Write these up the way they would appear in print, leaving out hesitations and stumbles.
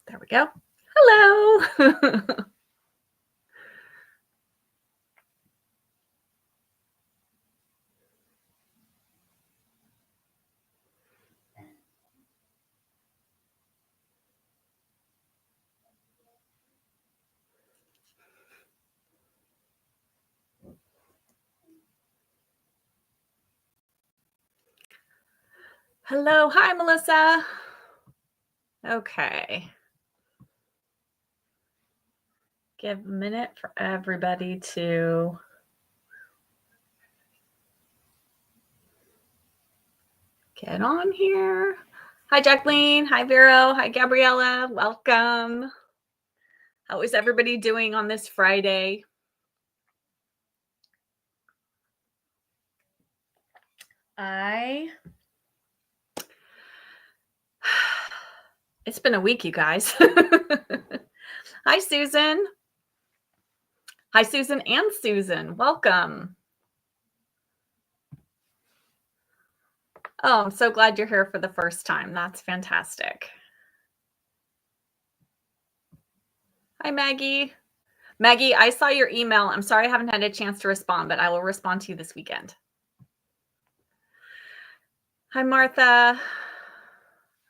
There we go. Hello. Hello. Hi, Melissa. Okay. Give a minute for everybody to get on here. Hi, Jacqueline. Hi, Vero. Hi, Gabriella. Welcome. How is everybody doing on this Friday? It's been a week, you guys. Hi, Susan. Hi, Susan and Susan. Welcome. Oh, I'm so glad you're here for the first time. That's fantastic. Hi, Maggie. Maggie, I saw your email. I'm sorry I haven't had a chance to respond, but I will respond to you this weekend. Hi, Martha.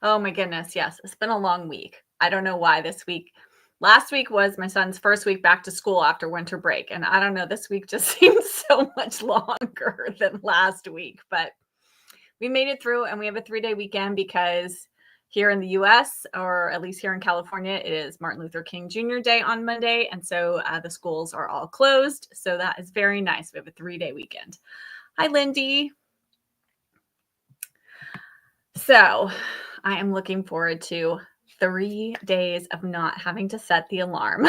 Oh my goodness. Yes, it's been a long week. I don't know why this week. Last week was my son's first week back to school after winter break. And I don't know, this week just seems so much longer than last week. But we made it through, and we have a 3-day weekend because here in the US, or at least here in California, it is Martin Luther King Jr. Day on Monday. And so the schools are all closed. So that is very nice. We have a 3-day weekend. Hi, Lindy. So I am looking forward to 3 days of not having to set the alarm.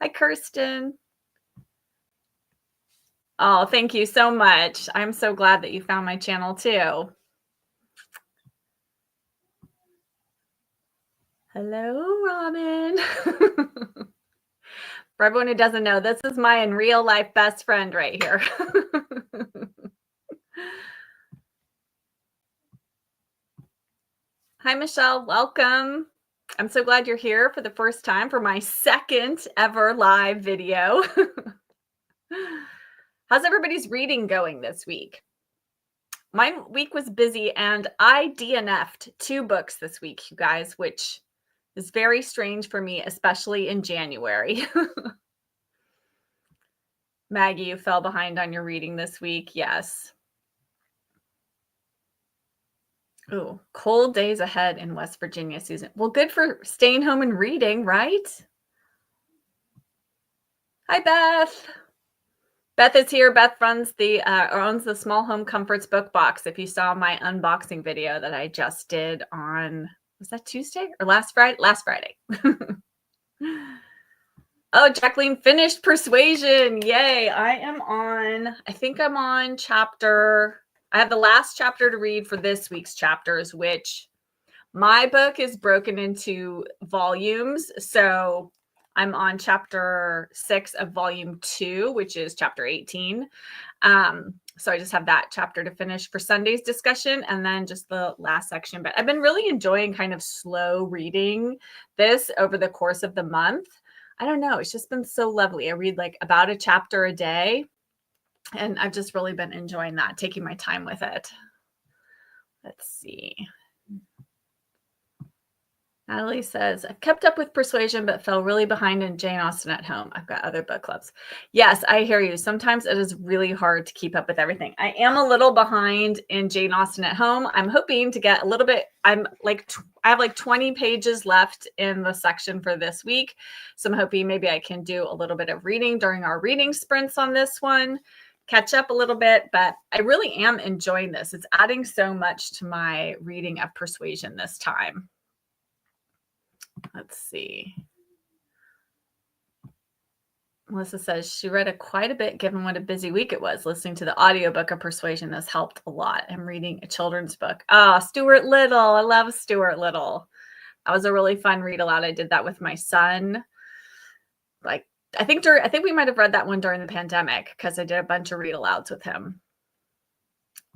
Hi, Kirsten. Oh, thank you so much. I'm so glad that you found my channel too. Hello, Robin. For everyone who doesn't know, this is my in real life best friend right here. Hi, Michelle. Welcome. I'm so glad you're here for the first time for my second ever live video. How's everybody's reading going this week? My week was busy, and I DNF'd 2 books this week, you guys, which is very strange for me, especially in January. Maggie, you fell behind on your reading this week. Yes. Oh, cold days ahead in West Virginia, Susan. Well, good for staying home and reading, right? Hi, Beth. Beth is here. Beth runs owns the Small Home Comforts book box. If you saw my unboxing video that I just did on, was that Tuesday or last Friday? Last Friday. Oh, Jacqueline finished Persuasion. Yay. I think I'm on I have the last chapter to read for this week's chapters, which my book is broken into volumes. So I'm on chapter 6 of volume 2, which is chapter 18. So I just have that chapter to finish for Sunday's discussion, and then just the last section. But I've been really enjoying kind of slow reading this over the course of the month. I don't know. It's just been so lovely. I read like about a chapter a day, and I've just really been enjoying that, taking my time with it. Let's see. Natalie says, I've kept up with Persuasion, but fell really behind in Jane Austen at home. I've got other book clubs. Yes, I hear you. Sometimes it is really hard to keep up with everything. I am a little behind in Jane Austen at home. I'm hoping to get a little bit, I have like 20 pages left in the section for this week. So I'm hoping maybe I can do a little bit of reading during our reading sprints on this one, catch up a little bit, but I really am enjoying this. It's adding so much to my reading of Persuasion this time. Let's see. Melissa says she read quite a bit given what a busy week it was. Listening to the audiobook of Persuasion has helped a lot. I'm reading a children's book. Stuart Little. I love Stuart Little. That was a really fun read aloud. I did that with my son. I think we might have read that one during the pandemic because I did a bunch of read alouds with him.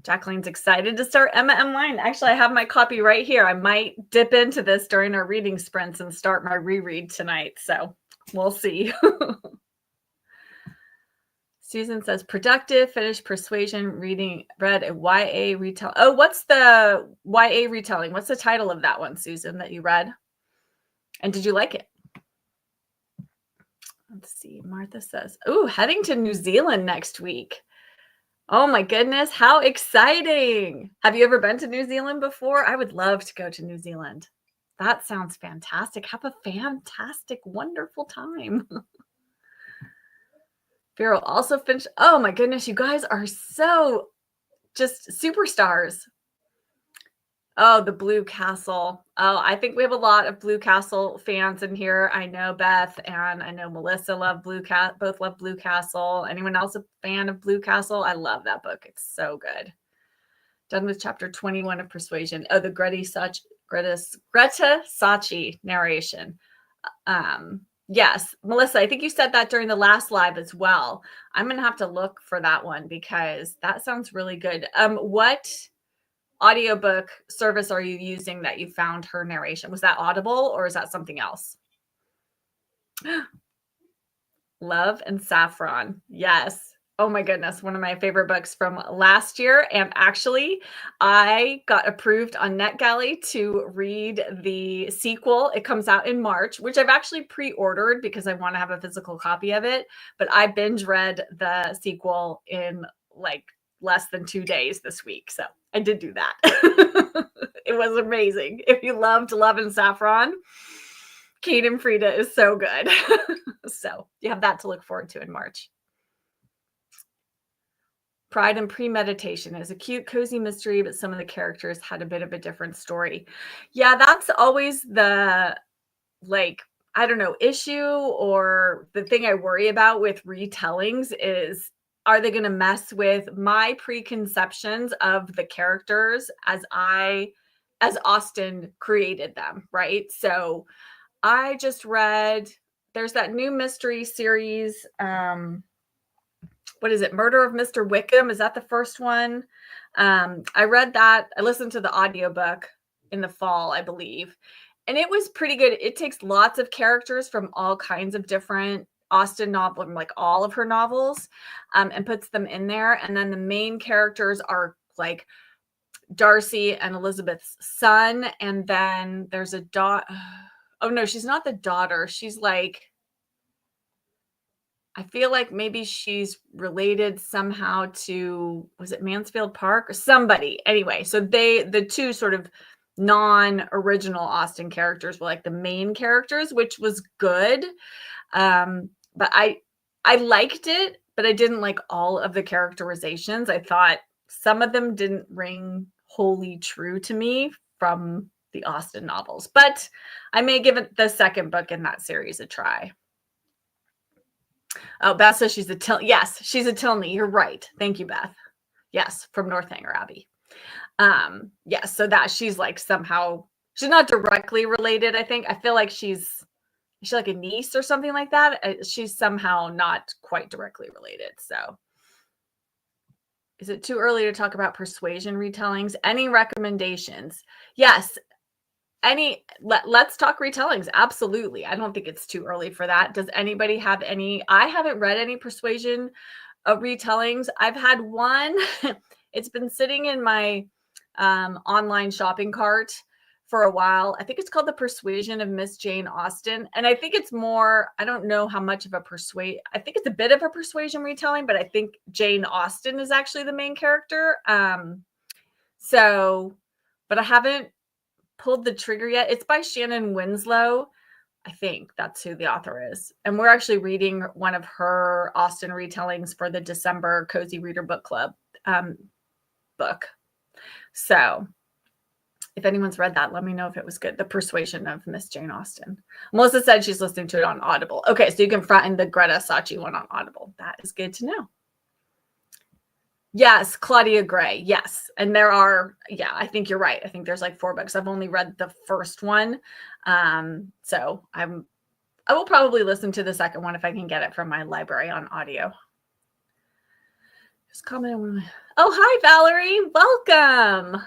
Jacqueline's excited to start Emma M. Line. Actually, I have my copy right here. I might dip into this during our reading sprints and start my reread tonight. So we'll see. Susan says, productive, finished Persuasion, read a YA retelling. Oh, what's the YA retelling? What's the title of that one, Susan, that you read? And did you like it? Let's see. Martha says, oh, heading to New Zealand next week. Oh my goodness, how exciting. Have you ever been to New Zealand before? I would love to go to New Zealand. That sounds fantastic. Have a fantastic, wonderful time. Vero also finished. Oh my goodness, you guys are so just superstars. Oh, the Blue Castle. Oh, I think we have a lot of Blue Castle fans in here. I know Beth and I know Melissa love both love Blue Castle. Anyone else a fan of Blue Castle? I love that book. It's so good. Done with chapter 21 of Persuasion. Oh, the Greta Sachi narration. Yes, Melissa, I think you said that during the last live as well. I'm going to have to look for that one because that sounds really good. What audiobook service are you using that you found her narration? Was that Audible or is that something else? Love and Saffron. Yes. Oh my goodness. One of my favorite books from last year. And actually, I got approved on NetGalley to read the sequel. It comes out in March, which I've actually pre-ordered because I want to have a physical copy of it. But I binge read the sequel in like less than 2 days this week. So I did do that. It was amazing. If you loved Love and Saffron, Kate and Frida is so good. So you have that to look forward to in March. Pride and Premeditation is a cute, cozy mystery, but some of the characters had a bit of a different story. Yeah, that's always the, like, I don't know, issue or the thing I worry about with retellings is, are they going to mess with my preconceptions of the characters as Austen created them, right? So I just read, there's that new mystery series, what is it? Murder of Mr. Wickham. Is that the first one? I read that. I listened to the audiobook in the fall, I believe. And it was pretty good. It takes lots of characters from all kinds of different Austen novels, like all of her novels, and puts them in there. And then the main characters are like Darcy and Elizabeth's son. And then there's a daughter. Oh, no, she's not the daughter. She's like, I feel like maybe she's related somehow to, was it Mansfield Park or somebody? Anyway, so the two sort of non-original Austen characters were like the main characters, which was good. But I liked it, but I didn't like all of the characterizations. I thought some of them didn't ring wholly true to me from the Austen novels, but I may give it the second book in that series a try. Oh, Beth says she's a Tilney. Yes, she's a Tilney. You're right. Thank you, Beth. Yes, from Northanger Abbey. Yes, so that she's like somehow, she's not directly related, I think. I feel like she's like a niece or something like that. She's somehow not quite directly related. So is it too early to talk about Persuasion retellings? Any recommendations? Yes. Let's talk retellings. Absolutely. I don't think it's too early for that. Does anybody have any? I haven't read any Persuasion retellings. I've had one. It's been sitting in my online shopping cart for a while. I think it's called The Persuasion of Miss Jane Austen. And I think it's more, I don't know how much of a I think it's a bit of a Persuasion retelling, but I think Jane Austen is actually the main character. But I haven't pulled the trigger yet. It's by Shannon Winslow. I think that's who the author is. And we're actually reading one of her Austen retellings for the December Cozy Reader Book Club book. So if anyone's read that, let me know if it was good. The Persuasion of Miss Jane Austen. Melissa said she's listening to it on Audible. Okay, so you can find the Greta Sachi one on Audible. That is good to know. Yes, Claudia Gray. Yes. And there are, yeah, I think you're right. I think there's like 4 books. I've only read the first one. So I will probably listen to the second one if I can get it from my library on audio. Just comment on one of my... Oh, hi, Valerie. Welcome.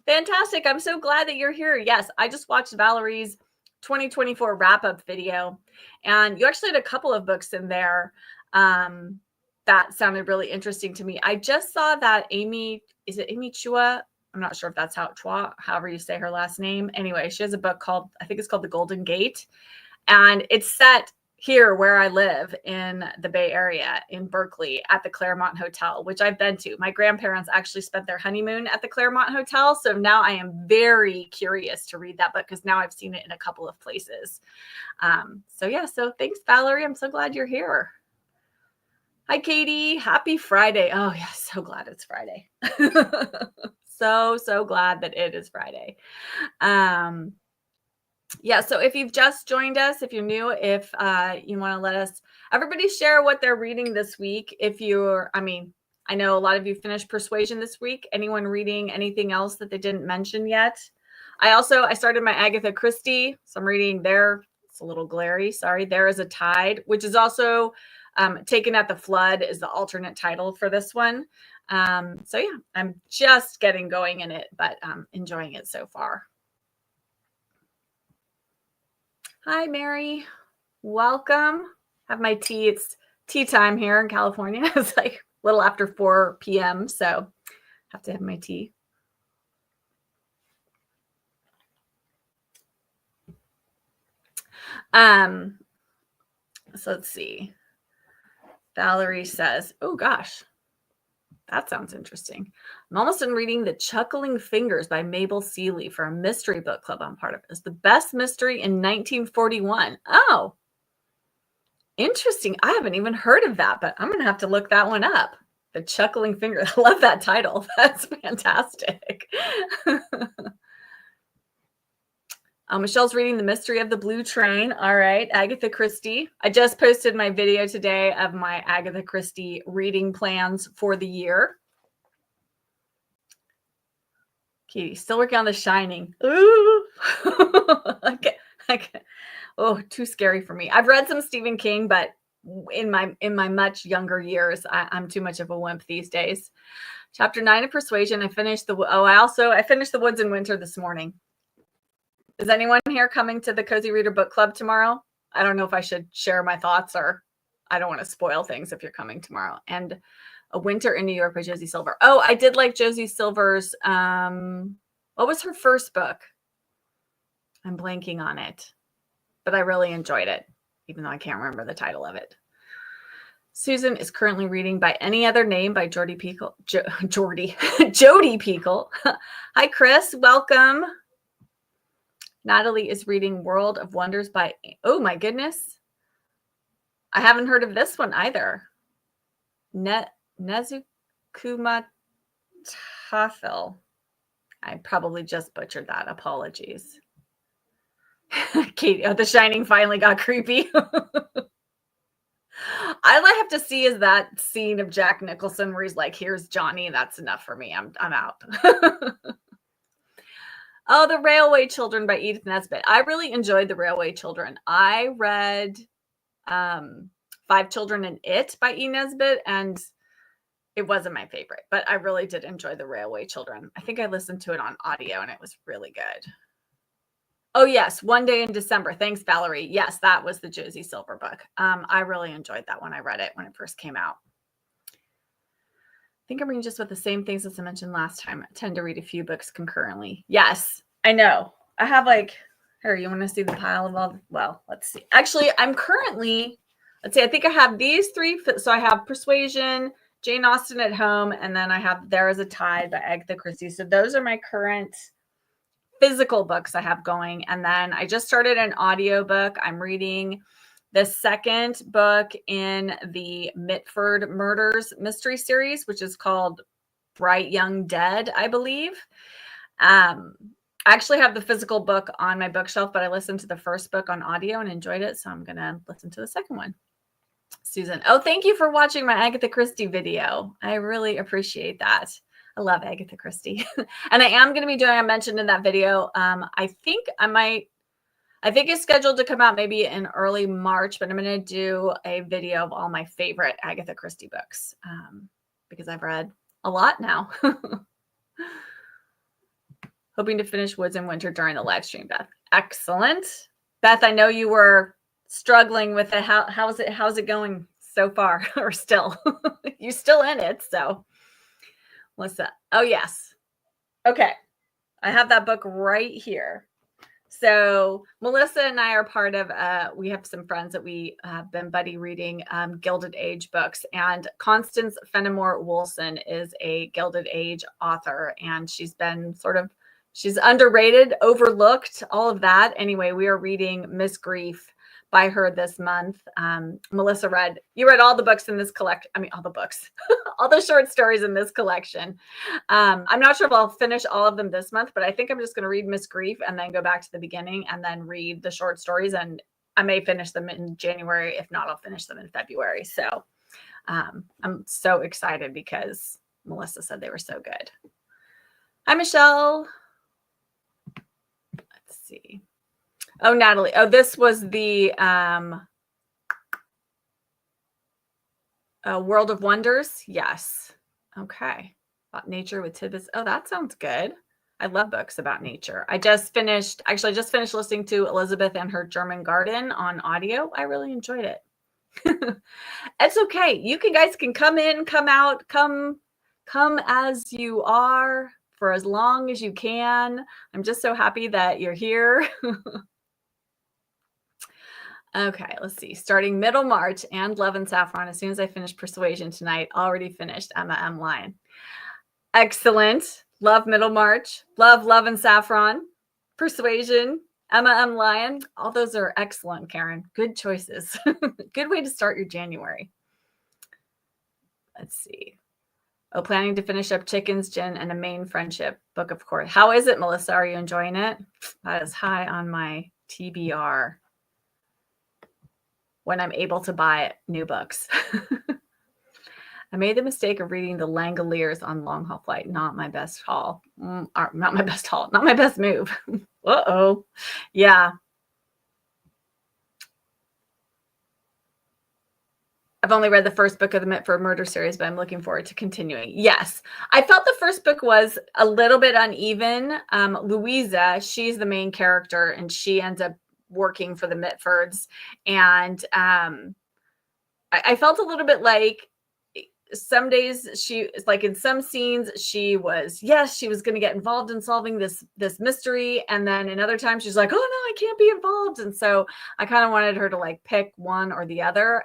Fantastic. I'm so glad that you're here. Yes, I just watched Valerie's 2024 wrap-up video, and you actually had a couple of books in there that sounded really interesting to me. I just saw that Amy Chua? I'm not sure if that's however you say her last name. Anyway, she has a book called, I think it's called The Golden Gate, and it's set here where I live in the Bay Area in Berkeley at the Claremont Hotel, which I've been to. My grandparents actually spent their honeymoon at the Claremont Hotel. So now I am very curious to read that book because now I've seen it in a couple of places. So thanks, Valerie. I'm so glad you're here. Hi, Katie. Happy Friday. Oh, yeah. So glad it's Friday. So glad that it is Friday. Yeah, so if you've just joined us, if you're new, if you want to let us, everybody share what they're reading this week. If you're, I know a lot of you finished Persuasion this week. Anyone reading anything else that they didn't mention yet? I started my Agatha Christie, so I'm reading there. It's a little glary, sorry. There Is a Tide, which is also Taken at the Flood is the alternate title for this one. So yeah, I'm just getting going in it, but enjoying it so far. Hi, Mary. Welcome. Have my tea. It's tea time here in California. It's like a little after 4 p.m. So have to have my tea. So let's see. Valerie says, oh gosh, that sounds interesting. I'm almost done reading The Chuckling Fingers by Mabel Seeley for a mystery book club I'm part of. It's the best mystery in 1941. Oh, interesting. I haven't even heard of that, but I'm going to have to look that one up. The Chuckling Fingers. I love that title. That's fantastic. Michelle's reading The Mystery of the Blue Train. All right. Agatha Christie. I just posted my video today of my Agatha Christie reading plans for the year. Katie, still working on The Shining. Ooh. Okay. Oh, too scary for me. I've read some Stephen King, but in my much younger years, I'm too much of a wimp these days. Chapter 9 of Persuasion. I finished I finished The Woods in Winter this morning. Is anyone here coming to the Cozy Reader Book Club tomorrow? I don't know if I should share my thoughts, or I don't want to spoil things if you're coming tomorrow. And A Winter in New York by Josie Silver. Oh, I did like Josie Silver's, what was her first book? I'm blanking on it, but I really enjoyed it, even though I can't remember the title of it. Susan is currently reading By Any Other Name by Jodi Picoult. Jodi Picoult. Hi, Chris. Welcome. Natalie is reading World of Wonders by, oh my goodness. I haven't heard of this one either. Nezukuma Tafel. I probably just butchered that. Apologies. Katie, The Shining finally got creepy. All I have to see is that scene of Jack Nicholson where he's like, here's Johnny. That's enough for me. I'm out. Oh, The Railway Children by Edith Nesbit. I really enjoyed The Railway Children. I read Five Children and It by E. Nesbit, and it wasn't my favorite, but I really did enjoy The Railway Children. I think I listened to it on audio, and it was really good. Oh, yes. One Day in December. Thanks, Valerie. Yes, that was the Josie Silver book. I really enjoyed that when I read it when it first came out. I think I'm reading just about the same things as I mentioned last time. I tend to read a few books concurrently. Yes, I know. I have here, you want to see the pile of all, well, let's see. Actually, I'm currently, I think I have these three. So I have Persuasion, Jane Austen at Home, and then I have There Is a Tide by Agatha Christie. So those are my current physical books I have going. And then I just started an audiobook. I'm reading the second book in the Mitford Murders mystery series, which is called Bright Young Dead, I believe. I actually have the physical book on my bookshelf, but I listened to the first book on audio and enjoyed it. So I'm going to listen to the second one. Susan. Oh, thank you for watching my Agatha Christie video. I really appreciate that. I love Agatha Christie. And I am going to be doing, I mentioned in that video, I think I I think it's scheduled to come out maybe in early March, but I'm going to do a video of all my favorite Agatha Christie books because I've read a lot now. Hoping to finish Woods in Winter during the live stream, Beth. Excellent. Beth, I know you were struggling with it. How's it going so far or still? You're still in it, so. What's that? Oh, yes. Okay. I have that book right here. So Melissa and I are part of, we have some friends that we have been buddy reading Gilded Age books. And Constance Fenimore Woolson is a Gilded Age author. And she's been she's underrated, overlooked, all of that. Anyway, we are reading Miss Grief by her this month. Melissa you read all the books in this collection. I mean, all the books, all the short stories in this collection. I'm not sure if I'll finish all of them this month, but I think I'm just going to read Miss Grief and then go back to the beginning and then read the short stories. And I may finish them in January. If not, I'll finish them in February. So I'm so excited because Melissa said they were so good. Hi, Michelle. Let's see. Oh, Natalie. Oh, this was the World of Wonders. Yes. Okay. About nature with tidbits. Oh, that sounds good. I love books about nature. I just finished listening to Elizabeth and Her German Garden on audio. I really enjoyed it. It's okay. You guys can come in, come out, come as you are for as long as you can. I'm just so happy that you're here. Okay, let's see. Starting middle March and Love and Saffron. As soon as I finish Persuasion tonight, already finished Emma M. Lyon. Excellent. Love middle March. Love and Saffron. Persuasion. Emma M. Lyon. All those are excellent, Karen. Good choices. Good way to start your January. Let's see. Oh, planning to finish up Chickens, Gin, and a Maine Friendship book, of course. How is it, Melissa? Are you enjoying it? That is high on my TBR. When I'm able to buy new books. I made the mistake of reading the Langoliers on long haul flight. Not my best haul. Not my best haul. Not my best move. Uh-oh. Yeah. I've only read the first book of the Mitford Murder series, but I'm looking forward to continuing. Yes. I felt the first book was a little bit uneven. Louisa, she's the main character, and she ends up working for the Mitfords. And I felt a little bit like some days she, like in some scenes, she was going to get involved in solving this mystery. And then in other times she's like, oh no, I can't be involved. And so I kind of wanted her to like pick one or the other.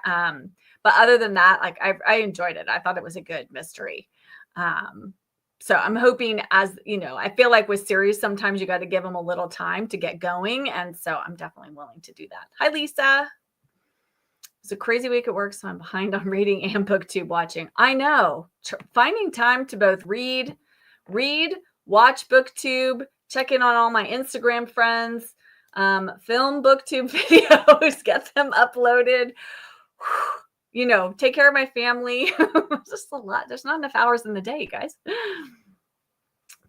But other than that, like I enjoyed it. I thought it was a good mystery. So I'm hoping, as you know, I feel like with series, sometimes you got to give them a little time to get going. And so I'm definitely willing to do that. Hi, Lisa. It's a crazy week at work, so I'm behind on reading and BookTube watching. I know. Finding time to both read, watch BookTube, check in on all my Instagram friends, film BookTube videos, get them uploaded. You know, take care of my family. Just a lot. There's not enough hours in the day, guys.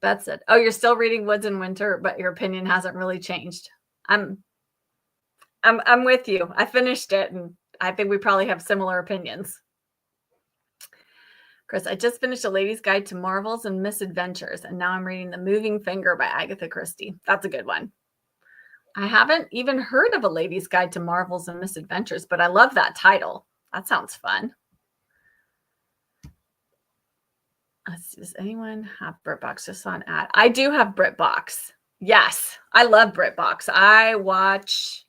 That's it. Oh, you're still reading Woods in Winter, but your opinion hasn't really changed. I'm with you. I finished it, and I think we probably have similar opinions. Chris, I just finished A Lady's Guide to Marvels and Misadventures, and now I'm reading The Moving Finger by Agatha Christie. That's a good one. I haven't even heard of A Lady's Guide to Marvels and Misadventures, but I love that title. That sounds fun. Let's see, does anyone have BritBox? Just on ad. I do have BritBox. Yes, I love BritBox. I watch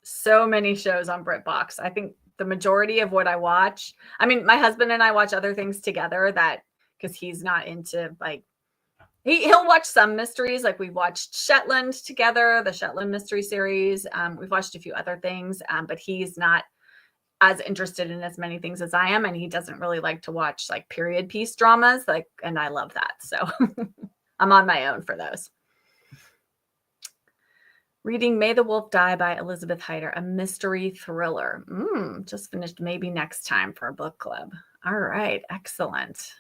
so many shows on BritBox. I think the majority of what I watch, I mean, my husband and I watch other things together because he's not into like, he'll watch some mysteries. Like we watched Shetland together, the Shetland mystery series. We've watched a few other things, but he's not as interested in as many things as I am. And he doesn't really like to watch like period piece dramas. And I love that. So I'm on my own for those. Reading May the Wolf Die by Elizabeth Hyder, a mystery thriller. Just finished, maybe next time for a book club. All right. Excellent.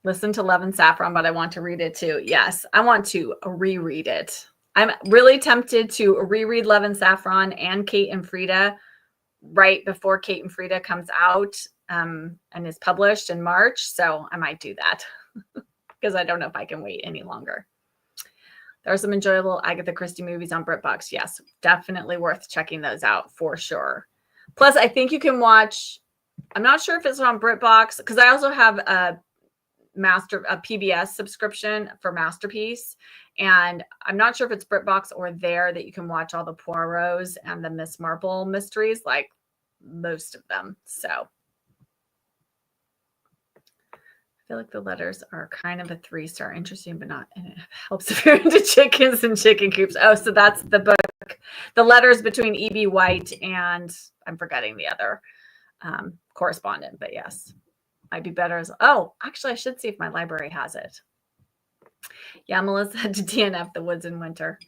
Listen to Love and Saffron, but I want to read it too. Yes, I want to reread it. I'm really tempted to reread Love and Saffron and Kate and Frida right before Kate and Frida comes out and is published in March. So I might do that because I don't know if I can wait any longer. There are some enjoyable Agatha Christie movies on BritBox. Yes, definitely worth checking those out for sure. Plus, I think you can watch, I'm not sure if it's on BritBox because I also have a PBS subscription for Masterpiece. And I'm not sure if it's BritBox or there that you can watch all the Poirots and the Miss Marple mysteries, like most of them. So I feel like the letters are kind of a 3-star, interesting, but not, and it helps if you're into chickens and chicken coops. Oh, so that's the book, The Letters Between E.B. White and I'm forgetting the other correspondent, but yes, might be better as, oh, actually I should see if my library has it. Yeah, Melissa had to DNF The Woods in Winter.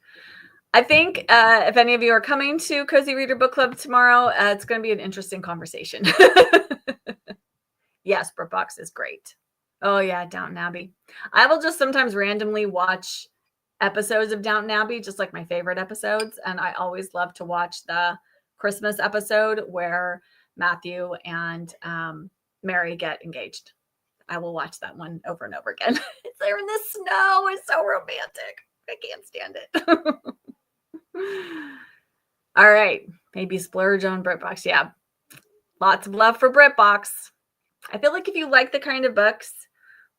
I think if any of you are coming to Cozy Reader Book Club tomorrow, it's going to be an interesting conversation. Yes, BritBox is great. Oh yeah, Downton Abbey. I will just sometimes randomly watch episodes of Downton Abbey, just like my favorite episodes. And I always love to watch the Christmas episode where Matthew and Mary get engaged. I will watch that one over and over again. It's there in the snow. It's so romantic. I can't stand it. All right. Maybe splurge on BritBox. Yeah. Lots of love for BritBox. I feel like if you like the kind of books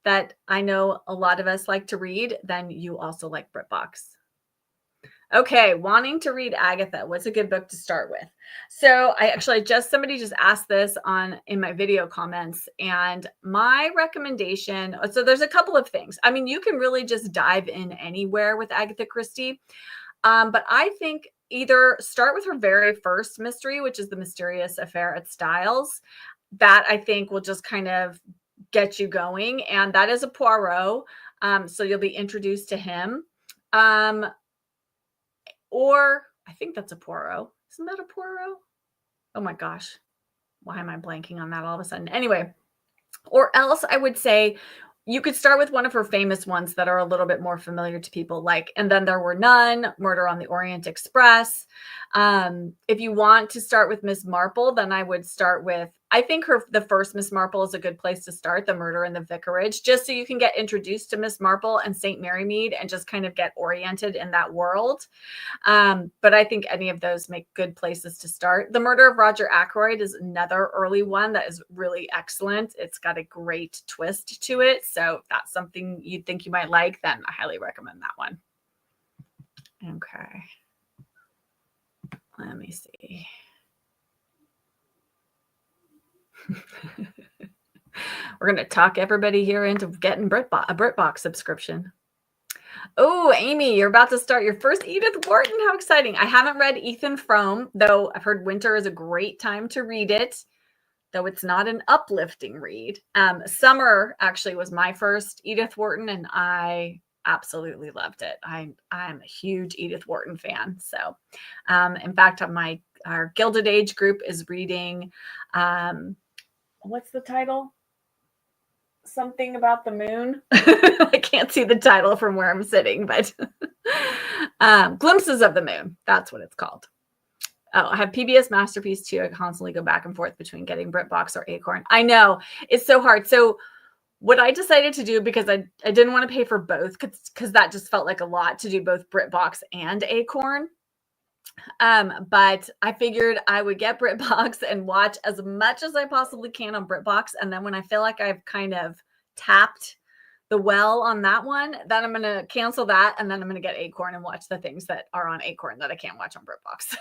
that I know a lot of us like to read, then you also like BritBox. Okay, wanting to read Agatha. What's a good book to start with? So somebody just asked this in my video comments, and my recommendation, so there's a couple of things. I mean, you can really just dive in anywhere with Agatha Christie. But I think either start with her very first mystery, which is The Mysterious Affair at Styles. That I think will just kind of get you going. And that is a Poirot. So you'll be introduced to him. Or I think that's a Poirot. Isn't that a Poirot? Oh my gosh. Why am I blanking on that all of a sudden? Anyway, or else I would say you could start with one of her famous ones that are a little bit more familiar to people, like And Then There Were None, Murder on the Orient Express. If you want to start with Miss Marple, then I would start with, I think the first Miss Marple is a good place to start, The Murder in the Vicarage, just so you can get introduced to Miss Marple and St. Mary Mead and just kind of get oriented in that world. But I think any of those make good places to start. The Murder of Roger Ackroyd is another early one that is really excellent. It's got a great twist to it. So if that's something you think you might like, then I highly recommend that one. Okay. Let me see. We're going to talk everybody here into getting a BritBox subscription. Oh, Amy, you're about to start your first Edith Wharton. How exciting. I haven't read Ethan Frome, though I've heard winter is a great time to read it, though it's not an uplifting read. Summer actually was my first Edith Wharton, and I absolutely loved it. I'm a huge Edith Wharton fan. So, in fact, our Gilded Age group is reading, what's the title? Something About the Moon. I can't see the title from where I'm sitting, but Glimpses of the Moon. That's what it's called. Oh, I have PBS Masterpiece too. I constantly go back and forth between getting BritBox or Acorn. I know it's so hard. So what I decided to do, because I didn't want to pay for both, because that just felt like a lot to do both BritBox and Acorn. But I figured I would get BritBox and watch as much as I possibly can on BritBox. And then when I feel like I've kind of tapped the well on that one, then I'm going to cancel that. And then I'm going to get Acorn and watch the things that are on Acorn that I can't watch on BritBox.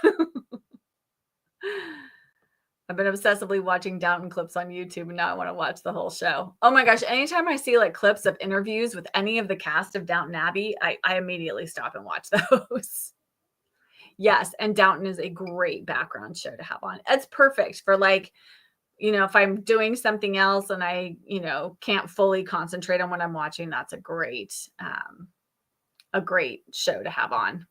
I've been obsessively watching Downton clips on YouTube, and now I want to watch the whole show. Oh my gosh. Anytime I see like clips of interviews with any of the cast of Downton Abbey, I immediately stop and watch those. Yes. And Downton is a great background show to have on. It's perfect for like, if I'm doing something else and I, can't fully concentrate on what I'm watching, that's a great show to have on.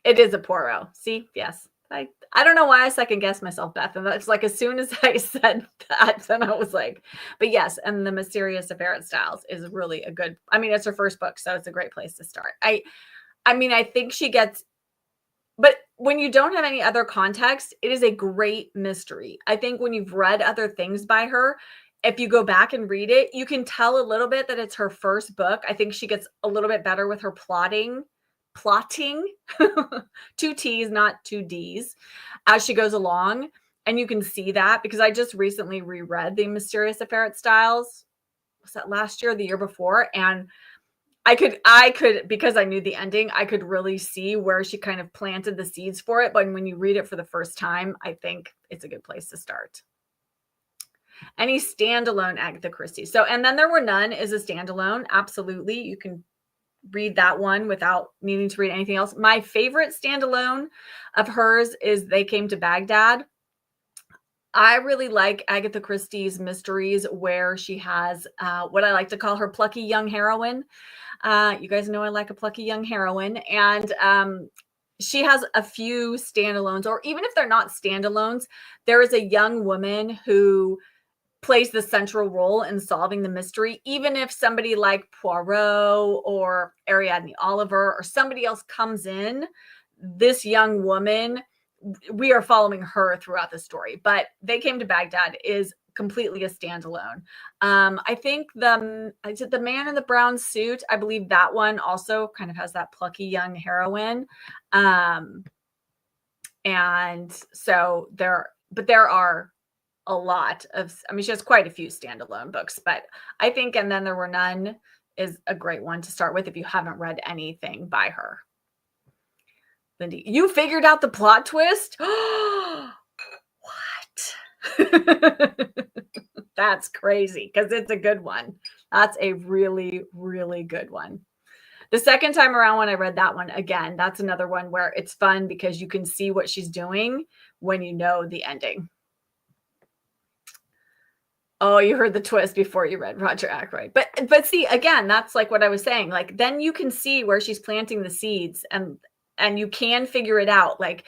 It is a Poirot. See? Yes. I don't know why I second guessed myself, Beth. And that's like, as soon as I said that, then I was like, but yes. And The Mysterious Affair at Styles is really it's her first book. So it's a great place to start. I mean, I think she gets, but when you don't have any other context, it is a great mystery. I think when you've read other things by her, if you go back and read it, you can tell a little bit that it's her first book. I think she gets a little bit better with her plotting, two T's, not two D's, as she goes along. And you can see that because I just recently reread The Mysterious Affair at Styles. Was that last year or the year before? And I could, because I knew the ending, I could really see where she kind of planted the seeds for it. But when you read it for the first time, I think it's a good place to start. Any standalone Agatha Christie. So, and then There Were None is a standalone. Absolutely. You can read that one without needing to read anything else. My favorite standalone of hers is They Came to Baghdad. I really like Agatha Christie's mysteries where she has what I like to call her plucky young heroine. You guys know I like a plucky young heroine. And she has a few standalones, or even if they're not standalones, there is a young woman who plays the central role in solving the mystery. Even if somebody like Poirot or Ariadne Oliver or somebody else comes in, this young woman, we are following her throughout the story. But They Came to Baghdad is completely a standalone. I think the Man in the Brown Suit, I believe that one also kind of has that plucky young heroine. And so there are a lot of, I mean, she has quite a few standalone books, but I think And Then There Were None is a great one to start with if you haven't read anything by her. Lindy, you figured out the plot twist? What? That's crazy because it's a good one. That's a really, really good one. The second time around when I read that one, again, that's another one where it's fun because you can see what she's doing when you know the ending. Oh, you heard the twist before you read Roger Ackroyd. But see, again, that's like what I was saying. Like, then you can see where she's planting the seeds and you can figure it out. Like,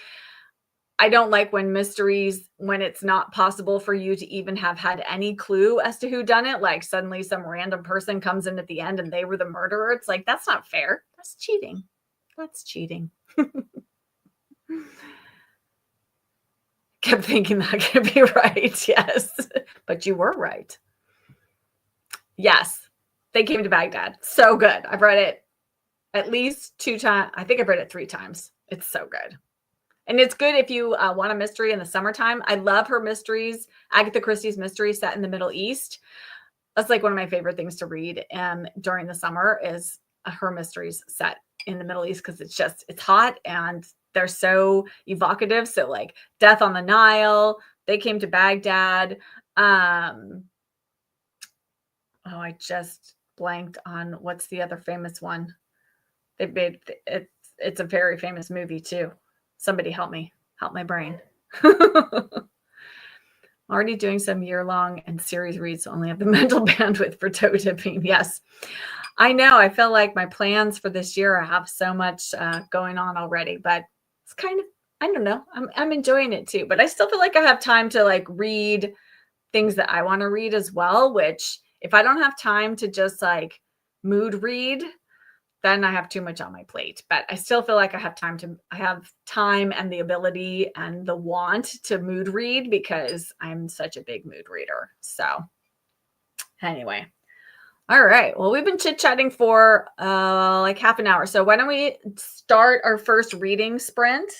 I don't like when mysteries, when it's not possible for you to even have had any clue as to who done it. Like suddenly some random person comes in at the end and they were the murderer. It's like, that's not fair. That's cheating. That's cheating. Kept thinking that could be right. Yes. But you were right. Yes. They Came to Baghdad. So good. I've read it at least 2 times. I think I've read it 3 times. It's so good. And it's good if you want a mystery in the summertime. I love her mysteries. Agatha Christie's mysteries set in the Middle East. That's like one of my favorite things to read during the summer is her mysteries set in the Middle East because it's hot and they're so evocative. So like Death on the Nile, They Came to Baghdad. Oh, I just blanked on what's the other famous one. They made it's a very famous movie too. Somebody help me. Help my brain. Already doing some year-long and series reads, so only have the mental bandwidth for toe tipping. Yes. I know. I feel like my plans for this year, I have so much going on already, but it's kind of, I don't know. I'm enjoying it too, but I still feel like I have time to like read things that I want to read as well, which if I don't have time to just like mood read, then I have too much on my plate. But I still feel like I have time and the ability and the want to mood read because I'm such a big mood reader. So anyway. All right. Well, we've been chit-chatting for like half an hour. So why don't we start our first reading sprint?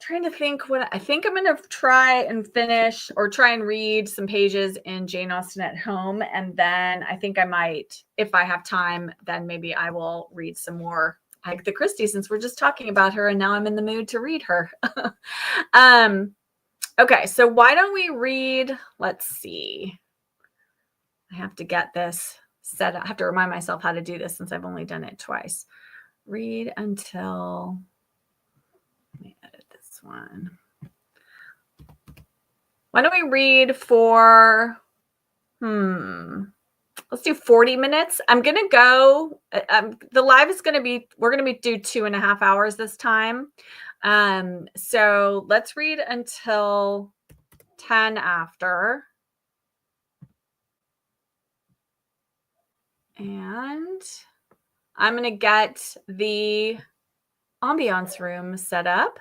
Trying to think what I think I'm going to try and finish or try and read some pages in Jane Austen at Home. And then I think I might, if I have time, then maybe I will read some more Agatha Christie since we're just talking about her and now I'm in the mood to read her. Okay. So why don't we read, let's see. I have to get this set up. I have to remind myself how to do this since I've only done it twice. Read until, let me edit this one. Why don't we read for, let's do 40 minutes. I'm going to go, the live is going to be, we're going to do 2.5 hours this time. So let's read until 10 after. And I'm going to get the ambiance room set up.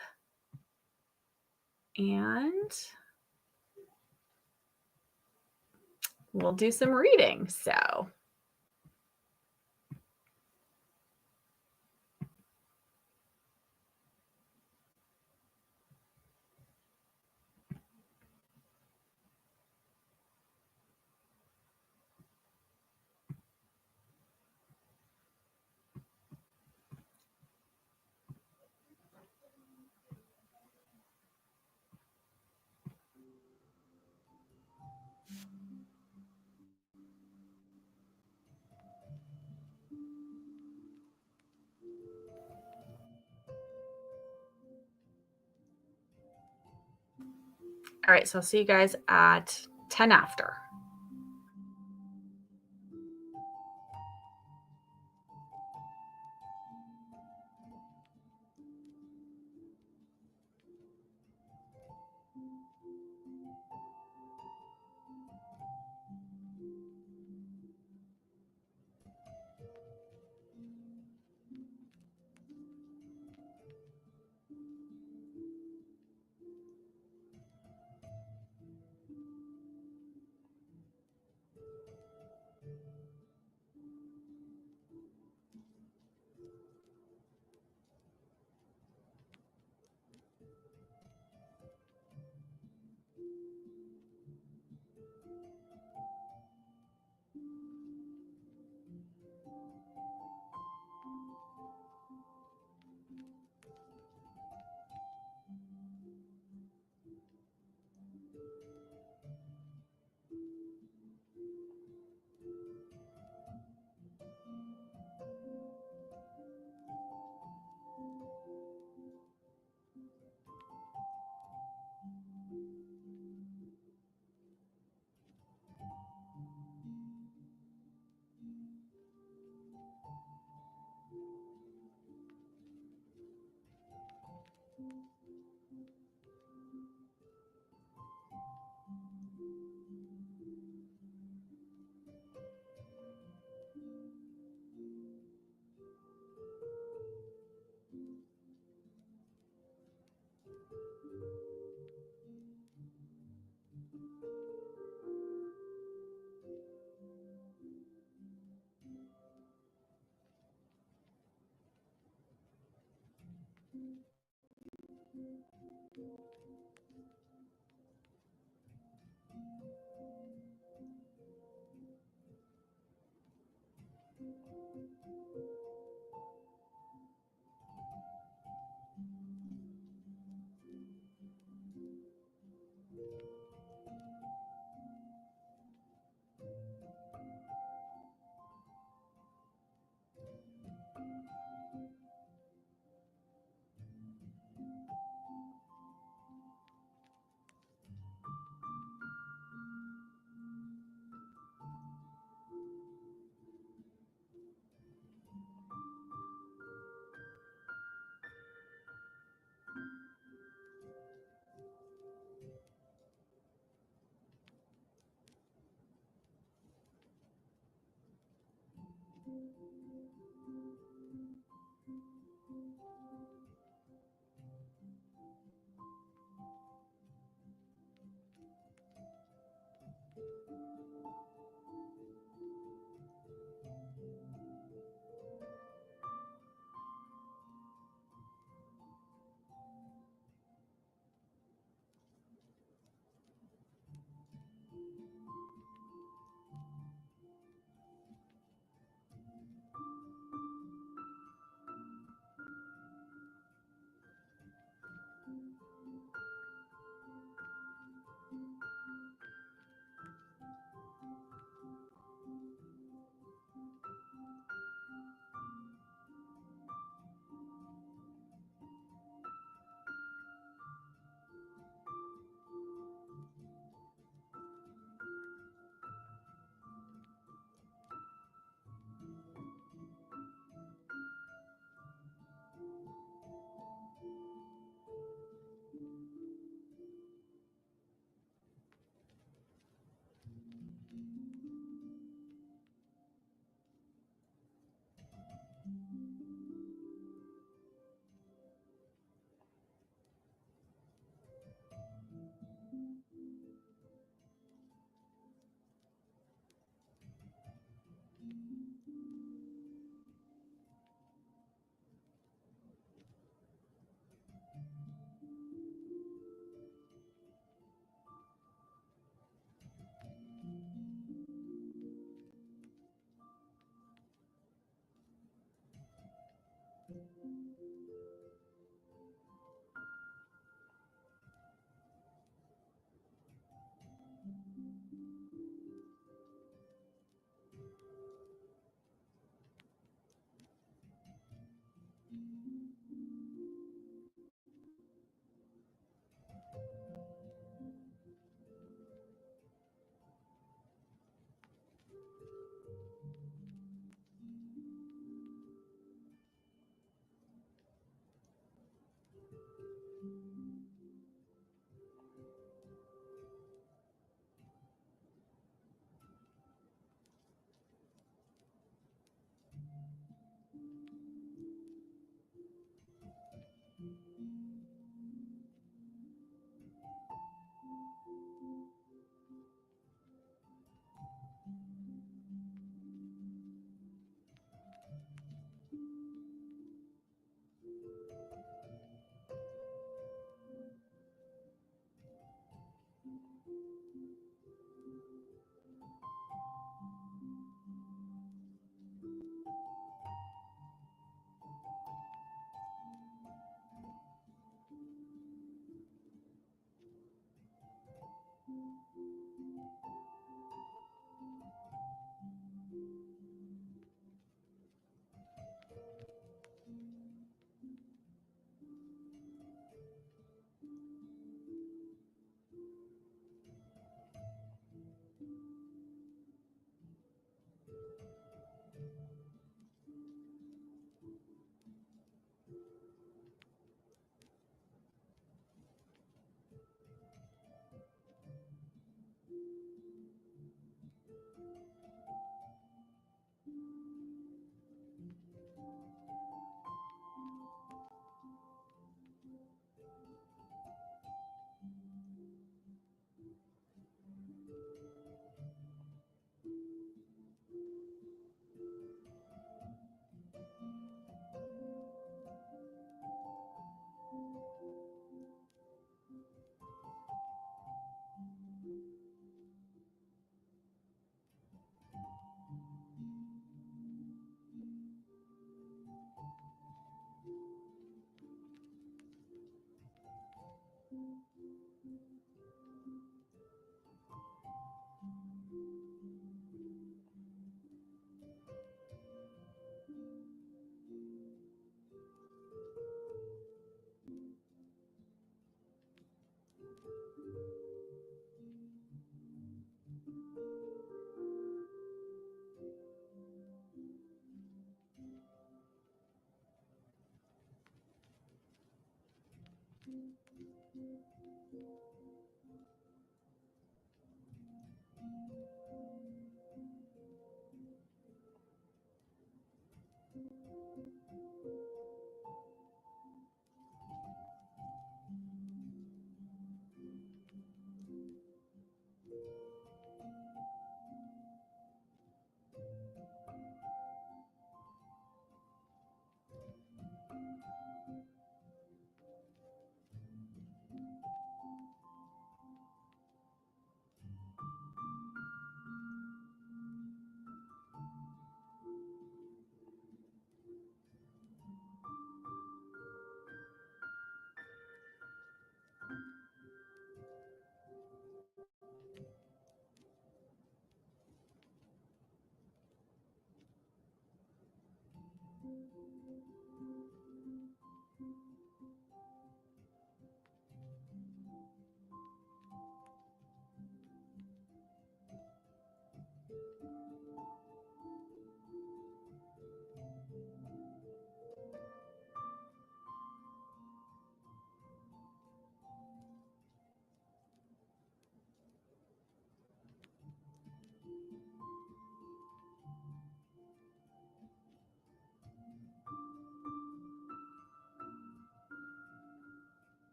And we'll do some reading. So all right, so I'll see you guys at 10 after.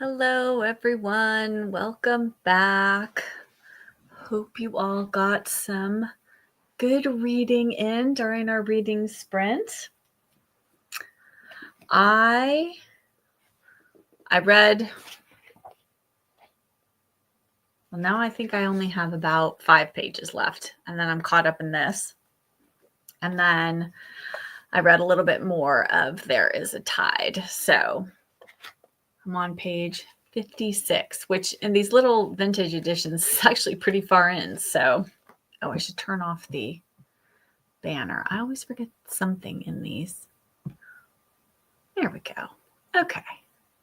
Hello, everyone. Welcome back. Hope you all got some good reading in during our reading sprint. I read, well, now I think I only have about 5 pages left, and then I'm caught up in this. And then I read a little bit more of There Is a Tide. So I'm on page 56, which in these little vintage editions is actually pretty far in. So, I should turn off the banner. I always forget something in these. There we go. Okay,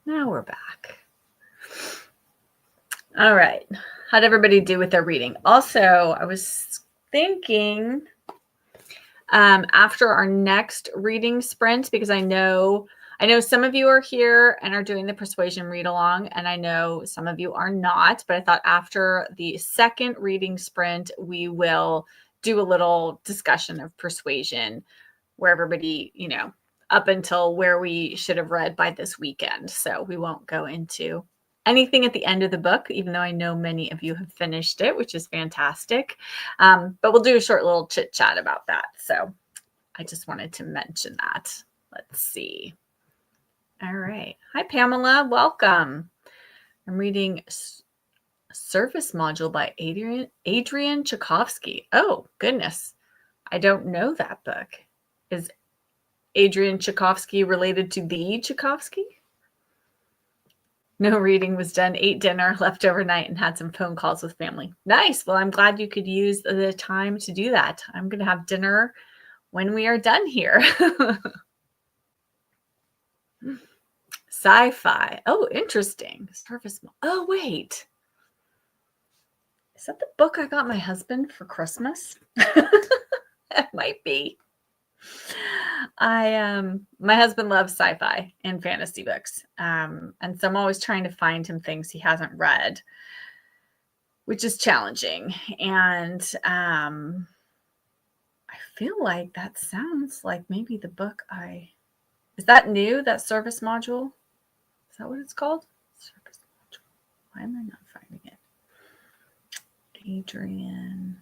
now we're back. All right. How'd everybody do with their reading? Also, I was thinking after our next reading sprint, because I know some of you are here and are doing the Persuasion read along, and I know some of you are not, but I thought after the second reading sprint, we will do a little discussion of Persuasion where everybody, up until where we should have read by this weekend. So we won't go into anything at the end of the book, even though I know many of you have finished it, which is fantastic. But we'll do a short little chit chat about that. So I just wanted to mention that. Let's see. All right. Hi, Pamela. Welcome. I'm reading Service Module by Adrian Tchaikovsky. Oh, goodness. I don't know that book. Is Adrian Tchaikovsky related to the Tchaikovsky? No reading was done, ate dinner, left overnight, and had some phone calls with family. Nice. Well, I'm glad you could use the time to do that. I'm going to have dinner when we are done here. Sci-fi. Oh, interesting. Service. Oh, wait. Is that the book I got my husband for Christmas? It might be. My husband loves sci-fi and fantasy books. And so I'm always trying to find him things he hasn't read, which is challenging. And I feel like that sounds like maybe the book is that new, that service module? Is that what it's called? Service module. Why am I not finding it? Adrian.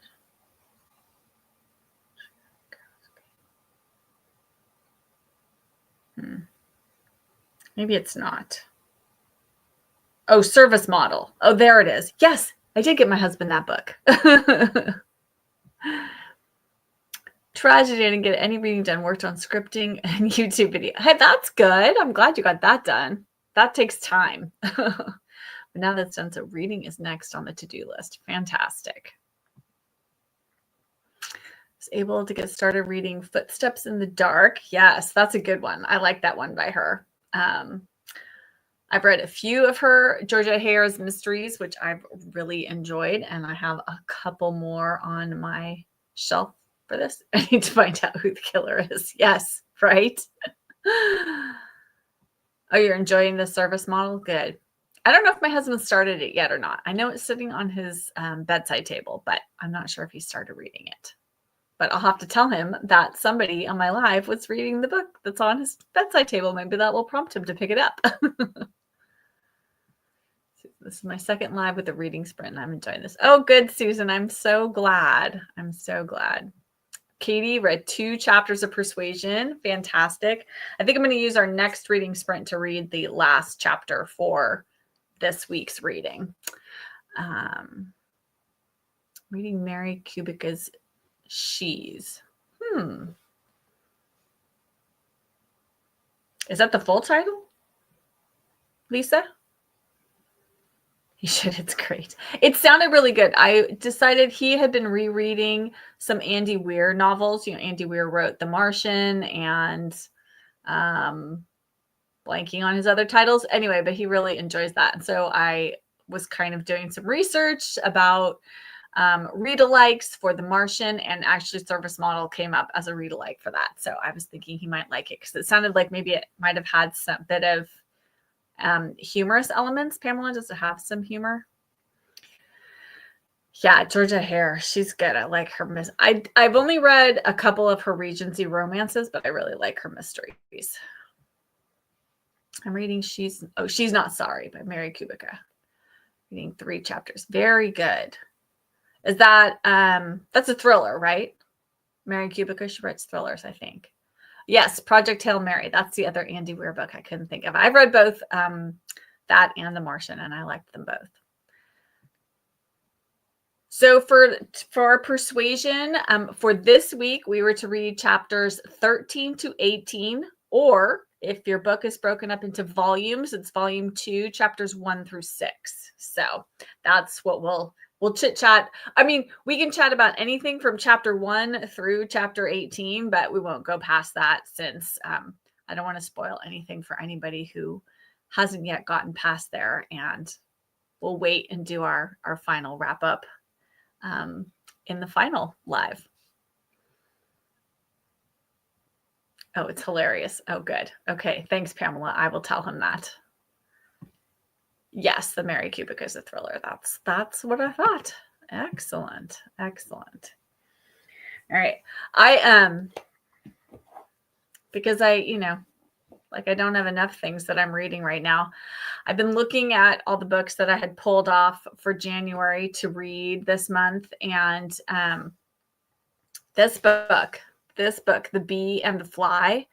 Maybe it's not. Oh, service model. Oh, there it is. Yes, I did get my husband that book. Tragedy, I didn't get any reading done. Worked on scripting and YouTube video. Hey, that's good. I'm glad you got that done. That takes time. But now that's done, so reading is next on the to-do list. Fantastic. Was able to get started reading Footsteps in the Dark. Yes, that's a good one. I like that one by her. I've read a few of her Georgia Hare's mysteries, which I've really enjoyed, and I have a couple more on my shelf for this. I need to find out who the killer is. Yes, right? Oh, you're enjoying the service model? Good. I don't know if my husband started it yet or not. I know it's sitting on his bedside table, but I'm not sure if he started reading it. But I'll have to tell him that somebody on my live was reading the book that's on his bedside table. Maybe that will prompt him to pick it up. This is my second live with the reading sprint, and I'm enjoying this. Oh, good, Susan. I'm so glad. I'm so glad. Katie read 2 chapters of Persuasion. Fantastic. I think I'm going to use our next reading sprint to read the last chapter for this week's reading. Reading Mary Kubica's She's. Is that the full title, Lisa? You should. It's great. It sounded really good. I decided he had been rereading some Andy Weir novels. Andy Weir wrote The Martian and blanking on his other titles. Anyway, but he really enjoys that. And so I was kind of doing some research about read-alikes for The Martian, and actually Service Model came up as a read-alike for that. So I was thinking he might like it because it sounded like maybe it might have had some bit of humorous elements. Pamela, does it have some humor? Yeah, Georgia Hare, she's good. I like her. I've only read a couple of her Regency romances, but I really like her mysteries. I'm reading She's Not Sorry by Mary Kubica. Reading 3 chapters. Very good. Is that, that's a thriller, right? Mary Kubica, she writes thrillers, I think. Yes, Project Hail Mary. That's the other Andy Weir book I couldn't think of. I've read both that and The Martian, and I liked them both. So for Persuasion, for this week, we were to read chapters 13 to 18, or if your book is broken up into volumes, it's volume 2, chapters 1 through 6. So that's what we'll chit chat. I mean, we can chat about anything from chapter 1 through chapter 18, but we won't go past that since I don't want to spoil anything for anybody who hasn't yet gotten past there, and we'll wait and do our final wrap up in the final live. Oh, it's hilarious. Oh, good. Okay. Thanks, Pamela. I will tell him that. Yes, the Mary Kubica is a thriller. That's what I thought. Excellent. Excellent. All right. Because I don't have enough things that I'm reading right now. I've been looking at all the books that I had pulled off for January to read this month. And this book, The Bee and the Fly,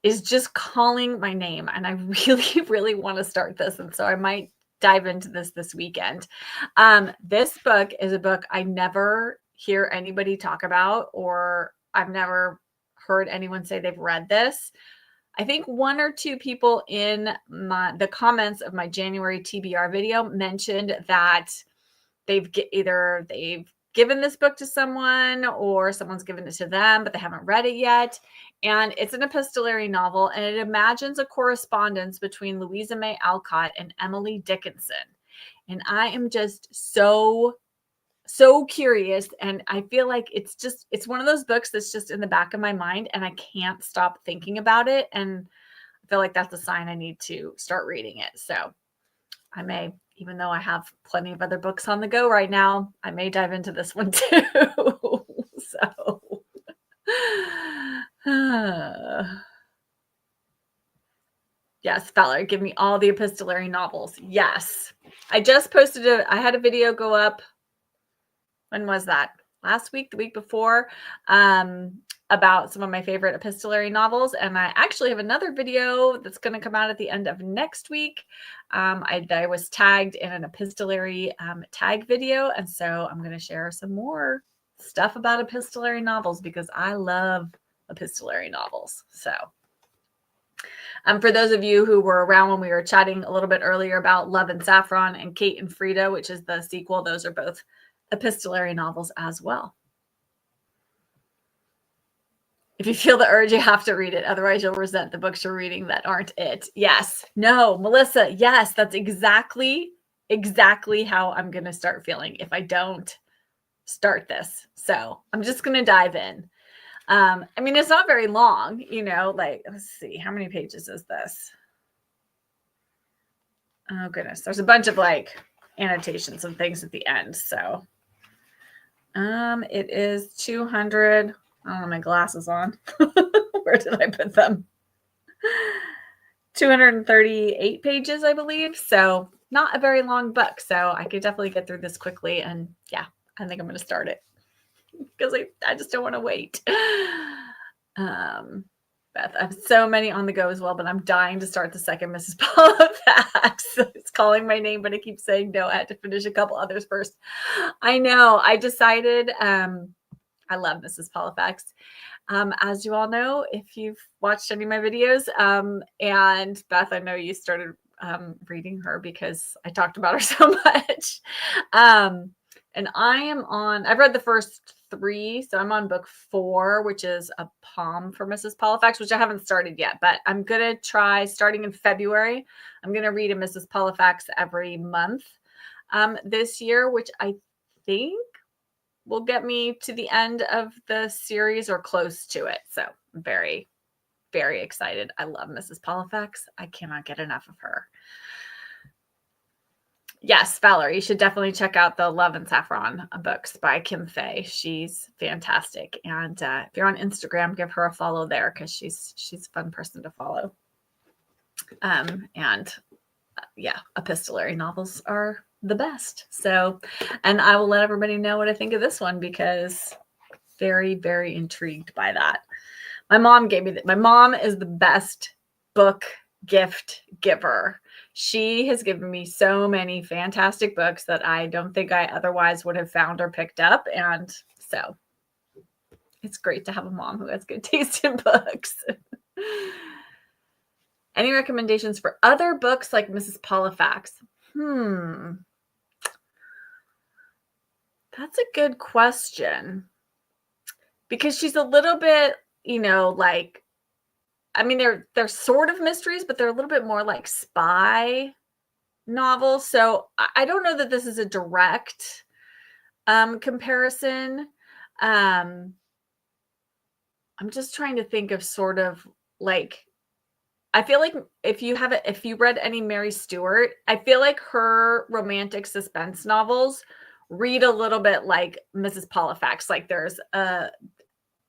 is just calling my name. And I really, really want to start this. And so I might dive into this weekend. This book is a book I never hear anybody talk about, or I've never heard anyone say they've read this. I think 1 or 2 people in the comments of my January TBR video mentioned that they've given this book to someone, or someone's given it to them, but they haven't read it yet. And it's an epistolary novel, and it imagines a correspondence between Louisa May Alcott and Emily Dickinson. And I am just so curious, and I feel like it's one of those books that's just in the back of my mind, and I can't stop thinking about it. And I feel like that's a sign I need to start reading it. So I may, even though I have plenty of other books on the go right now, I may dive into this one too. So yes, Valerie, give me all the epistolary novels. Yes. I just posted I had a video go up. When was that? Last week, the week before, about some of my favorite epistolary novels. And I actually have another video that's going to come out at the end of next week. I was tagged in an epistolary tag video. And so I'm going to share some more stuff about epistolary novels, because I love epistolary novels. So for those of you who were around when we were chatting a little bit earlier about Love and Saffron and Kate and Frida, which is the sequel, those are both epistolary novels as well. If you feel the urge, you have to read it. Otherwise, you'll resent the books you're reading that aren't it. Yes. No, Melissa. Yes, that's exactly how I'm going to start feeling if I don't start this. So I'm just going to dive in. I mean, it's not very long, like, let's see. How many pages is this? Oh, goodness. There's a bunch of annotations and things at the end. So it is 200. I don't have my glasses on. Where did I put them? 238 pages, I believe. So not a very long book. So I could definitely get through this quickly. And yeah, I think I'm going to start it because I just don't want to wait. Beth, I have so many on the go as well, but I'm dying to start the second Mrs. Halifax. It's calling my name, but I keep saying no. I had to finish a couple others first. I know. I decided I love Mrs. Halifax. As you all know, if you've watched any of my videos, and Beth, I know you started reading her because I talked about her so much. And I've read the first 3, so I'm on book 4, which is A Palm for Mrs. Halifax, which I haven't started yet, but I'm going to try starting in February. I'm going to read a Mrs. Halifax every month this year, which I think will get me to the end of the series or close to it. So I'm very, very excited. I love Mrs. Halifax. I cannot get enough of her. Yes, Valerie, you should definitely check out the Love and Saffron books by Kim Fay. She's fantastic. And if you're on Instagram, give her a follow there because she's a fun person to follow. And yeah, epistolary novels are the best. So, and I will let everybody know what I think of this one because very, very intrigued by that. My mom gave me that. My mom is the best book gift giver. She has given me so many fantastic books that I don't think I otherwise would have found or picked up. And so it's great to have a mom who has good taste in books. Any recommendations for other books like Mrs. Polifax? That's a good question. Because she's a little bit, like, I mean, they're sort of mysteries, but they're a little bit more like spy novels. So I don't know that this is a direct comparison. I'm just trying to think of sort of like, I feel like if you read any Mary Stewart, I feel like her romantic suspense novels read a little bit like Mrs. Polifax. Like there's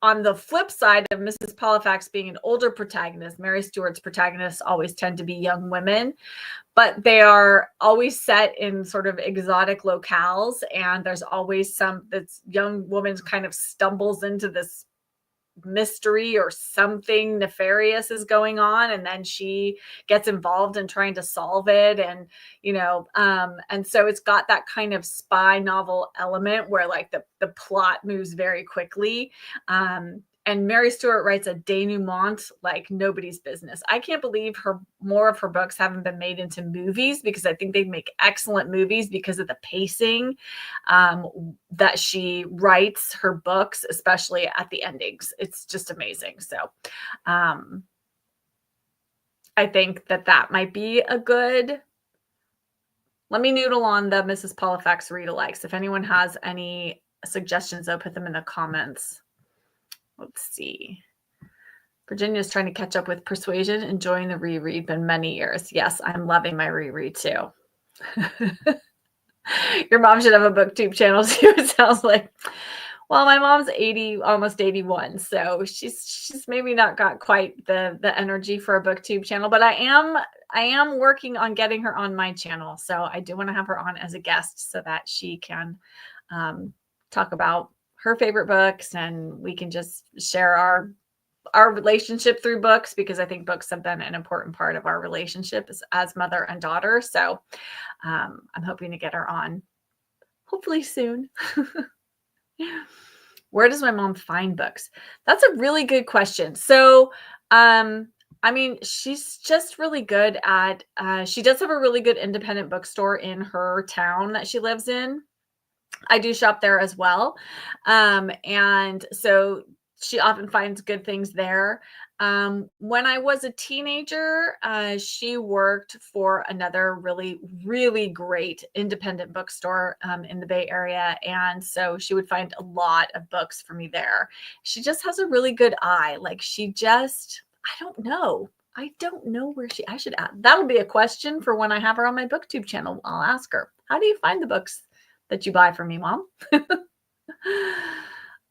on the flip side of Mrs. Polifax being an older protagonist, Mary Stewart's protagonists always tend to be young women, but they are always set in sort of exotic locales. And there's always this young woman kind of stumbles into this mystery or something nefarious is going on, and then she gets involved in trying to solve it. And and so it's got that kind of spy novel element where like the plot moves very quickly. And Mary Stewart writes a denouement like nobody's business. I can't believe more of her books haven't been made into movies, because I think they make excellent movies because of the pacing that she writes her books, especially at the endings. It's just amazing. So I think that might be a good. Let me noodle on the Mrs. Polifax read-alikes. If anyone has any suggestions, I'll put them in the comments. Let's see. Virginia's trying to catch up with Persuasion, enjoying the reread. Been many years. Yes, I'm loving my reread too. Your mom should have a booktube channel too, it sounds like. Well, my mom's 80, almost 81, so she's maybe not got quite the energy for a booktube channel, but I am working on getting her on my channel. So I do want to have her on as a guest so that she can talk about her favorite books, and we can just share our relationship through books, because I think books have been an important part of our relationship as mother and daughter. So I'm hoping to get her on hopefully soon. Where does my mom find books? That's a really good question. So I mean, she's just really good at, she does have a really good independent bookstore in her town that she lives in. I do shop there as well. And so she often finds good things there. When I was a teenager, she worked for another really, really great independent bookstore in the Bay Area. And so she would find a lot of books for me there. She just has a really good eye. Like I don't know. I don't know where I should add. That'll be a question for when I have her on my booktube channel. I'll ask her, how do you find the books that you buy for me, Mom?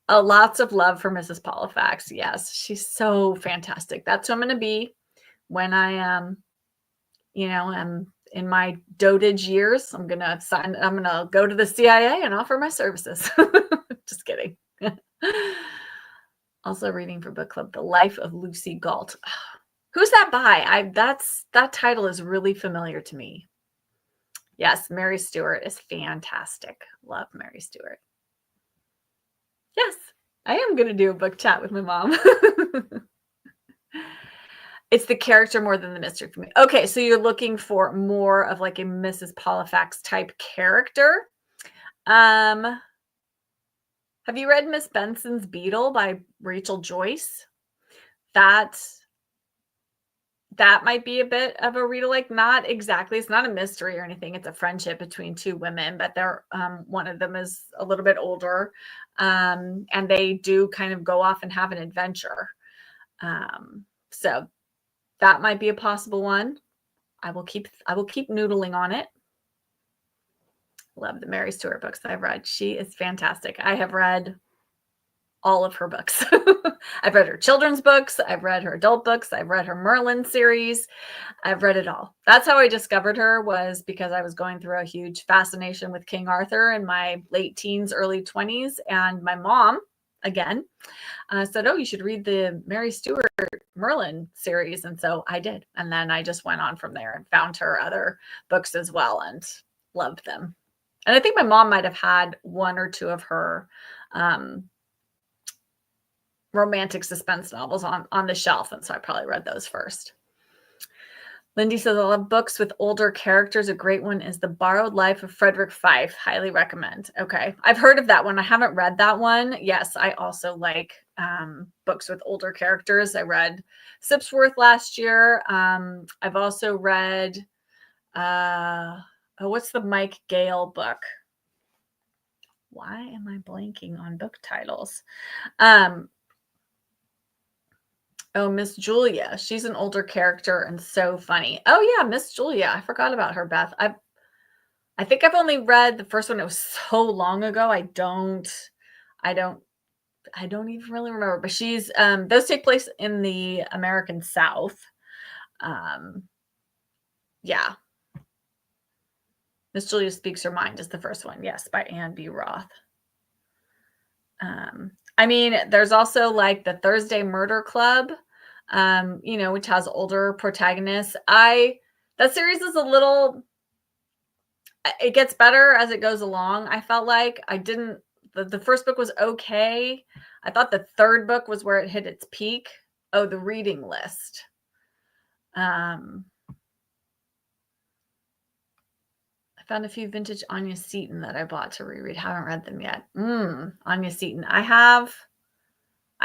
Lots of love for Mrs. Polifax. Yes, she's so fantastic. That's who I'm going to be when I am, I'm in my dotage years. I'm going to go to the CIA and offer my services. Just kidding. Also reading for book club, The Life of Lucy Galt. Who's that by? That title is really familiar to me. Yes, Mary Stewart is fantastic. Love Mary Stewart. Yes, I am going to do a book chat with my mom. It's the character more than the mystery for me. Okay, so you're looking for more of like a Mrs. Polifax type character. Have you read Miss Benson's Beetle by Rachel Joyce? That might be a bit of a read alike. Not exactly. It's not a mystery or anything. It's a friendship between two women, but they're one of them is a little bit older, and they do kind of go off and have an adventure. So that might be a possible one. I will keep noodling on it. Love the Mary Stewart books I've read. She is fantastic. I have read all of her books. I've read her children's books. I've read her adult books. I've read her Merlin series. I've read it all. That's how I discovered her, was because I was going through a huge fascination with King Arthur in my late teens, early 20s. And my mom, again, said, oh, you should read the Mary Stuart Merlin series. And so I did. And then I just went on from there and found her other books as well and loved them. And I think my mom might have had one or two of her romantic suspense novels on the shelf. And so I probably read those first. Lindy says, I love books with older characters. A great one is The Borrowed Life of Frederick Fife. Highly recommend. Okay. I've heard of that one. I haven't read that one. Yes, I also like books with older characters. I read Sipsworth last year. I've also read, what's the Mike Gale book? Why am I blanking on book titles? Oh, Miss Julia. She's an older character and so funny. Oh yeah, Miss Julia. I forgot about her, Beth. I think I've only read the first one. It was so long ago. I don't even really remember. But she's those take place in the American South. Yeah. Miss Julia Speaks Her Mind is the first one. Yes, by Anne B. Roth. I mean, there's also like the Thursday Murder Club, which has older protagonists. That series is it gets better as it goes along. I felt like the first book was okay. I thought the third book was where it hit its peak. Oh, The Reading List. I found a few vintage Anya Seton that I bought to reread. Haven't read them yet. Anya Seton. I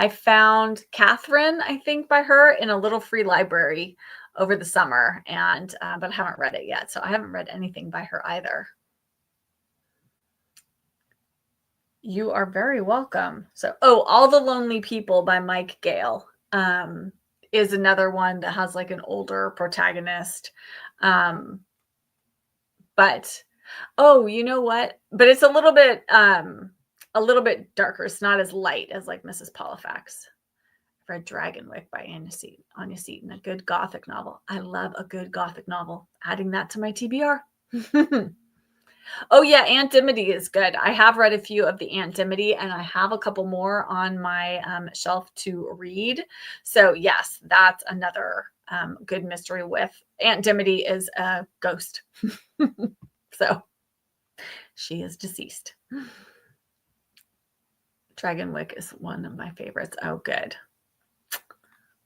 found Catherine, I think, by her in a little free library over the summer, and but I haven't read it yet. So I haven't read anything by her either. You are very welcome. So, All the Lonely People by Mike Gale is another one that has like an older protagonist. But you know what? But it's a little bit darker. It's not as light as like Mrs. Polifax. I've read Dragonwyck by Anya Seton, a good Gothic novel. I love a good Gothic novel. Adding that to my TBR. Oh yeah, Aunt Dimity is good. I have read a few of the Aunt Dimity, and I have a couple more on my shelf to read. So yes, that's another good mystery with Aunt Dimity is a ghost. So she is deceased. Dragonwyck is one of my favorites. Oh, good.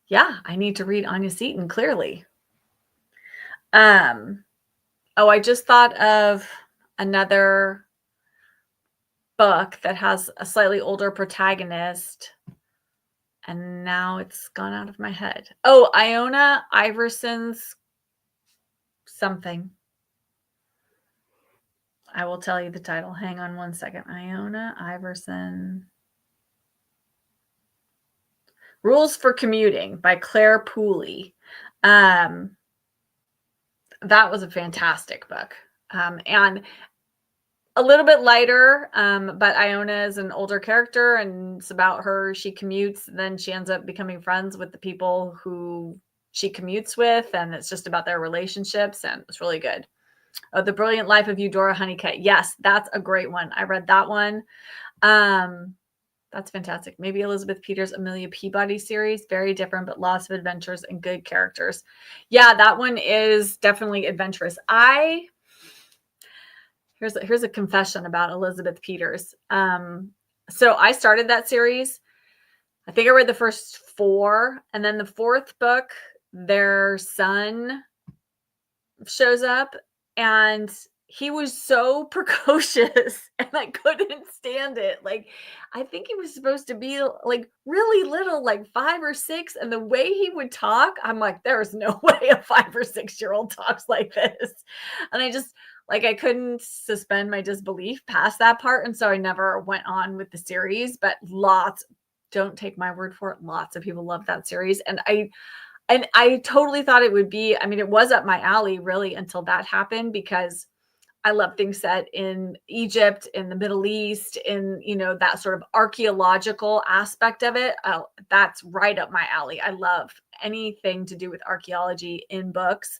Yeah, I need to read Anya Seton, clearly. I just thought of another book that has a slightly older protagonist, and now it's gone out of my head. Oh, Iona Iverson's something. I will tell you the title. Hang on one second. Iona Iverson. Rules for Commuting by Claire Pooley. That was a fantastic book. And a little bit lighter, but Iona is an older character, and it's about her. She commutes, then she ends up becoming friends with the people who she commutes with, and it's just about their relationships, and it's really good. Oh, The Brilliant Life of Eudora Honeycutt. Yes, that's a great one. I read that one. That's fantastic. Maybe Elizabeth Peters' Amelia Peabody series. Very different, but lots of adventures and good characters. Yeah, that one is definitely adventurous. Here's a confession about Elizabeth Peters. So I started that series. I think I read the first 4, and then the 4th book, their son shows up, and he was so precocious, and I couldn't stand it. Like, I think he was supposed to be like really little, like 5 or 6. And the way he would talk, I'm like, there's no way a 5 or 6-year-old talks like this. And I just I couldn't suspend my disbelief past that part. And so I never went on with the series, but don't take my word for it, lots of people love that series. And I totally thought it would be, it was up my alley really until that happened, because I love things set in Egypt, in the Middle East, in, that sort of archaeological aspect of it. That's right up my alley. I love anything to do with archaeology in books.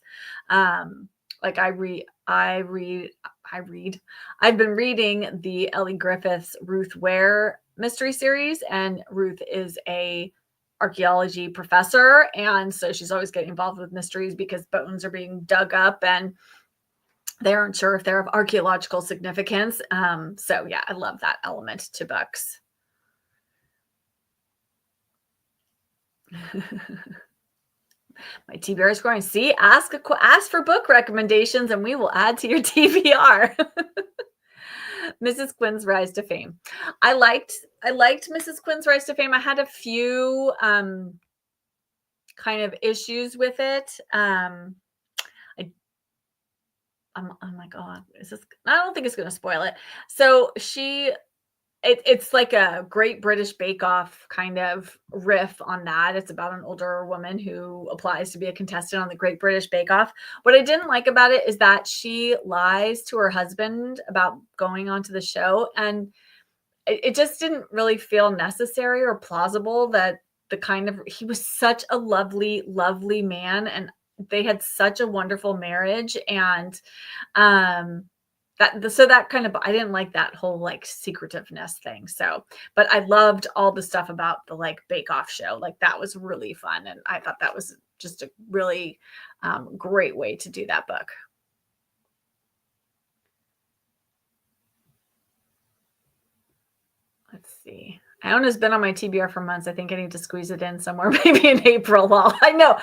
Like I've been reading the Ellie Griffiths Ruth Ware mystery series, and Ruth is a archaeology professor. And so she's always getting involved with mysteries because bones are being dug up and they aren't sure if they're of archaeological significance. So yeah, I love that element to books. My TBR is growing. See, ask for book recommendations and we will add to your TBR. Mrs. Quinn's Rise to Fame. I liked Mrs. Quinn's Rise to Fame. I had a few kind of issues with it. Oh my God, I don't think it's going to spoil it. So it's like a Great British Bake Off kind of riff on that. It's about an older woman who applies to be a contestant on the Great British Bake Off. What I didn't like about it is that she lies to her husband about going onto the show. And it just didn't really feel necessary or plausible that he was such a lovely, lovely man. And they had such a wonderful marriage. And that kind of, I didn't like that whole like secretiveness thing. So, but I loved all the stuff about the like Bake Off show. Like that was really fun. And I thought that was just a really great way to do that book. Let's see. Iona's been on my TBR for months. I think I need to squeeze it in somewhere, maybe in April. Well, I know.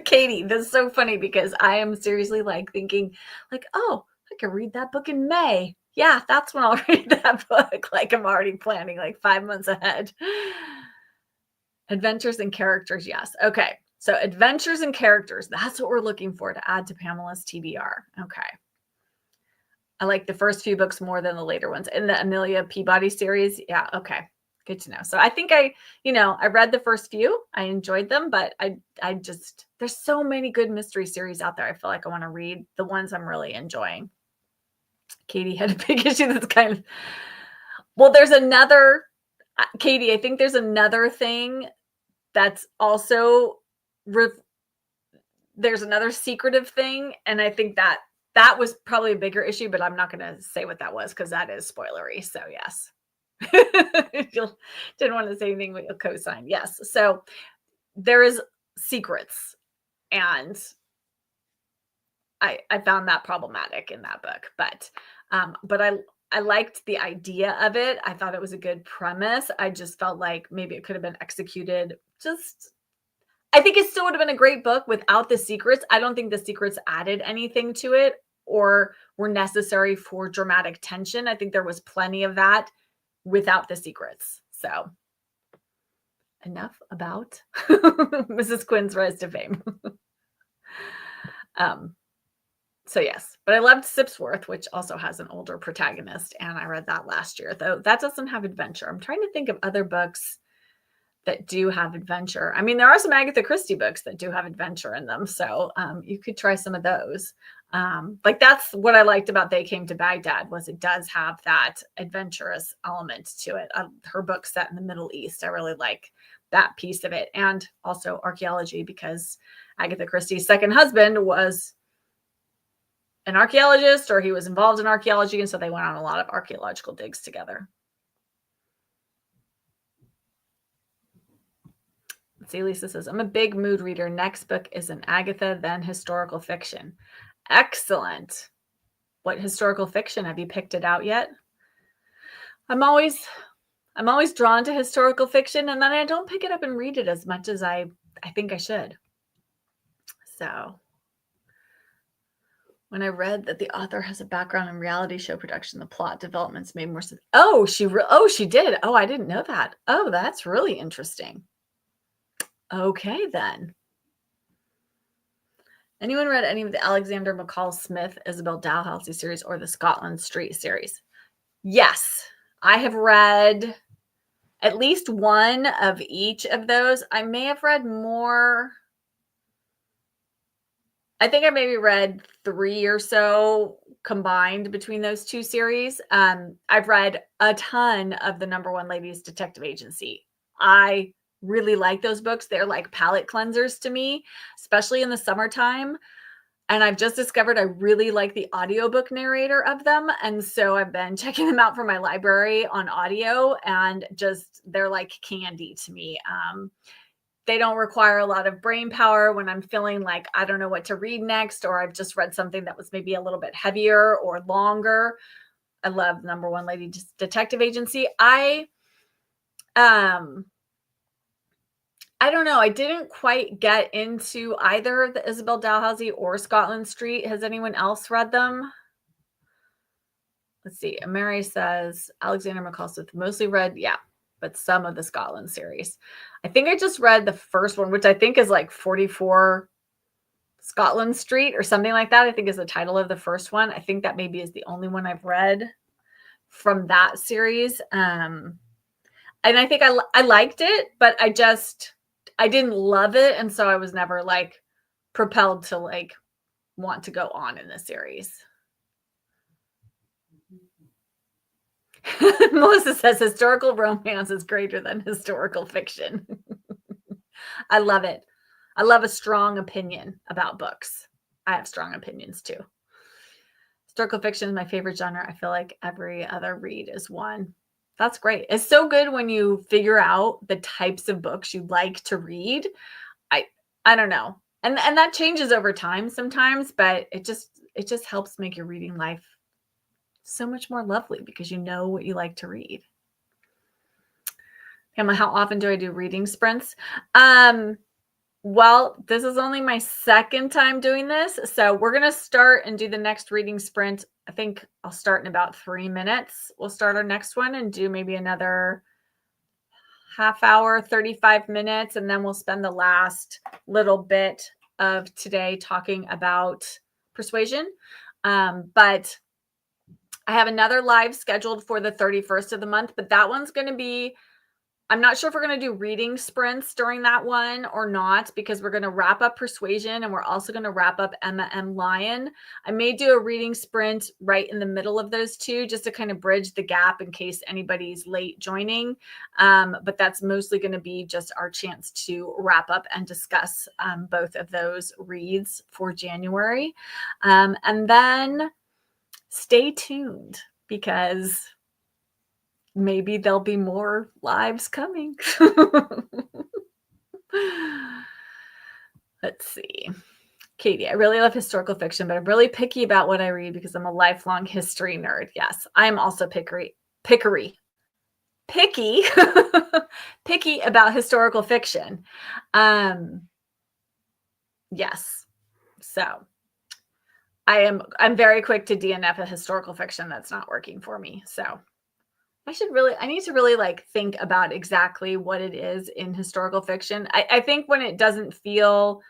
Katie, this is so funny because I am seriously like thinking like, oh, I can read that book in May. Yeah, that's when I'll read that book. Like I'm already planning like 5 months ahead. Adventures and characters. Yes. Okay. So adventures and characters. That's what we're looking for to add to Pamela's TBR. Okay. I like the first few books more than the later ones in the Amelia Peabody series. Yeah. Okay. Good to know. So I think I read the first few. I enjoyed them, but I just, there's so many good mystery series out there. I feel like I want to read the ones I'm really enjoying. Katie had a big issue that's kind of, well, there's another, Katie, I think there's another thing that's also, there's another secretive thing. And I think that was probably a bigger issue, but I'm not going to say what that was because that is spoilery. So yes. You didn't want to say anything with a cosign. Yes. So there is secrets, and I found that problematic in that book, but I liked the idea of it. I thought it was a good premise. I just felt like maybe it could have been executed. I think it still would have been a great book without the secrets. I don't think the secrets added anything to it or were necessary for dramatic tension. I think there was plenty of that without the secrets. So enough about Mrs. Quinn's Rise to Fame. So yes, but I loved Sipsworth, which also has an older protagonist, and I read that last year, though that doesn't have adventure. I'm trying to think of other books that do have adventure. I mean, there are some Agatha Christie books that do have adventure in them, so you could try some of those. Like that's what I liked about They Came to Baghdad was it does have that adventurous element to it. Her book set in the Middle East, I really like that piece of it, and also archaeology because Agatha Christie's second husband was an archaeologist, or he was involved in archaeology, and so they went on a lot of archaeological digs together. Let's see, Lisa says, I'm a big mood reader. Next book is an Agatha, then historical fiction. Excellent. What historical fiction? Have you picked it out yet? I'm always drawn to historical fiction, and then I don't pick it up and read it as much as I think I should. So when I read that the author has a background in reality show production, the plot developments made more sense. Oh, she did. Oh, I didn't know that. Oh, that's really interesting. Okay, then. Anyone read any of the Alexander McCall Smith, Isabel Dalhousie series or the Scotland Street series? Yes, I have read at least one of each of those. I may have read more. I think I maybe read 3 or so combined between those 2 series. I've read a ton of the Number One Ladies Detective Agency. I really like those books. They're like palate cleansers to me, especially in the summertime. And I've just discovered I really like the audiobook narrator of them. And so I've been checking them out for my library on audio, and just they're like candy to me. They don't require a lot of brain power when I'm feeling like I don't know what to read next, or I've just read something that was maybe a little bit heavier or longer. I love Number One Lady Detective Agency. I don't know. I didn't quite get into either the Isabel Dalhousie or Scotland Street. Has anyone else read them? Let's see. Mary says Alexander McCall Smith mostly read, yeah, but some of the Scotland series. I think I just read the first one, which I think is like 44 Scotland Street or something like that, I think is the title of the first one. I think that maybe is the only one I've read from that series. And I think I liked it, but I didn't love it. And so I was never like propelled to like want to go on in the series. Melissa says historical romance is greater than historical fiction. I love it. I love a strong opinion about books. I have strong opinions too. Historical fiction is my favorite genre. I feel like every other read is one. That's great. It's so good when you figure out the types of books you like to read. I don't know. And that changes over time sometimes, but it just helps make your reading life so much more lovely because you know what you like to read. Emma, how often do I do reading sprints? Well, this is only my second time doing this. So we're going to start and do the next reading sprint. I think I'll start in about 3 minutes. We'll start our next one and do maybe another half hour, 35 minutes. And then we'll spend the last little bit of today talking about Persuasion. But I have another live scheduled for the 31st of the month, but that one's going to be, I'm not sure if we're going to do reading sprints during that one or not, because we're going to wrap up Persuasion and we're also going to wrap up Emma M. Lyon. I may do a reading sprint right in the middle of those two just to kind of bridge the gap in case anybody's late joining. But that's mostly going to be just our chance to wrap up and discuss both of those reads for January. And then stay tuned because maybe there'll be more lives coming. Let's see. Katie, I really love historical fiction, but I'm really picky about what I read because I'm a lifelong history nerd. Yes, I'm also picky about historical fiction. Yes. So I'm very quick to DNF a historical fiction that's not working for me. So I need to really like think about exactly what it is in historical fiction. I think when it doesn't feel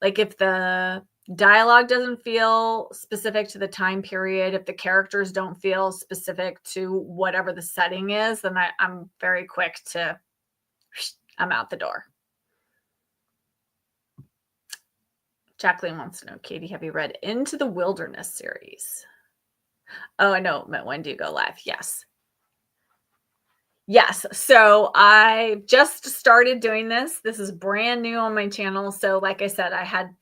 like, if the dialogue doesn't feel specific to the time period, if the characters don't feel specific to whatever the setting is, then I'm very quick to, I'm out the door. Jacqueline wants to know, Katie, have you read Into the Wilderness series? Oh, I know. When do you go live? Yes. Yes. So I just started doing this. This is brand new on my channel. So like I said, I had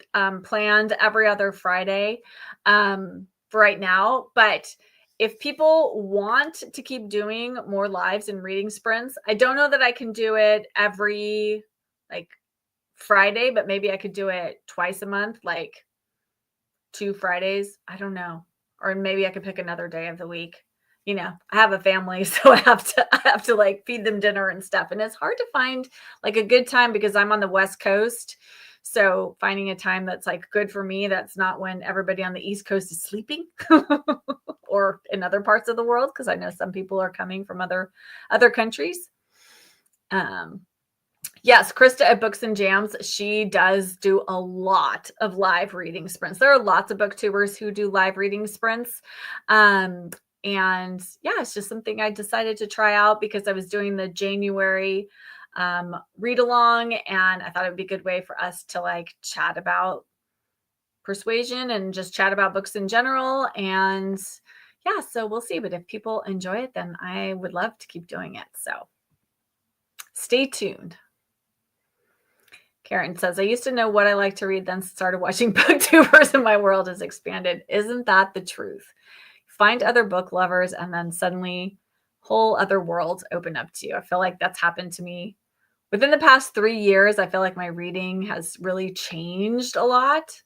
planned every other Friday for right now. But if people want to keep doing more lives and reading sprints, I don't know that I can do it every like Friday, but maybe I could do it twice a month, like 2 Fridays. I don't know. Or maybe I could pick another day of the week. You know, I have a family, so I have to like feed them dinner and stuff. And it's hard to find like a good time because I'm on the West Coast. So finding a time that's like good for me, that's not when everybody on the East Coast is sleeping or in other parts of the world, because I know some people are coming from other countries. Yes, Krista at Books and Jams, she does do a lot of live reading sprints. There are lots of booktubers who do live reading sprints. And yeah, it's just something I decided to try out because I was doing the Jane-uary read along, and I thought it would be a good way for us to like chat about Persuasion and just chat about books in general. And yeah, so we'll see. But if people enjoy it, then I would love to keep doing it. So stay tuned. Karen says, I used to know what I like to read, then started watching booktubers and my world has expanded. Isn't that the truth? Find other book lovers and then suddenly whole other worlds open up to you. I feel like that's happened to me within the past 3 years. I feel like my reading has really changed a lot.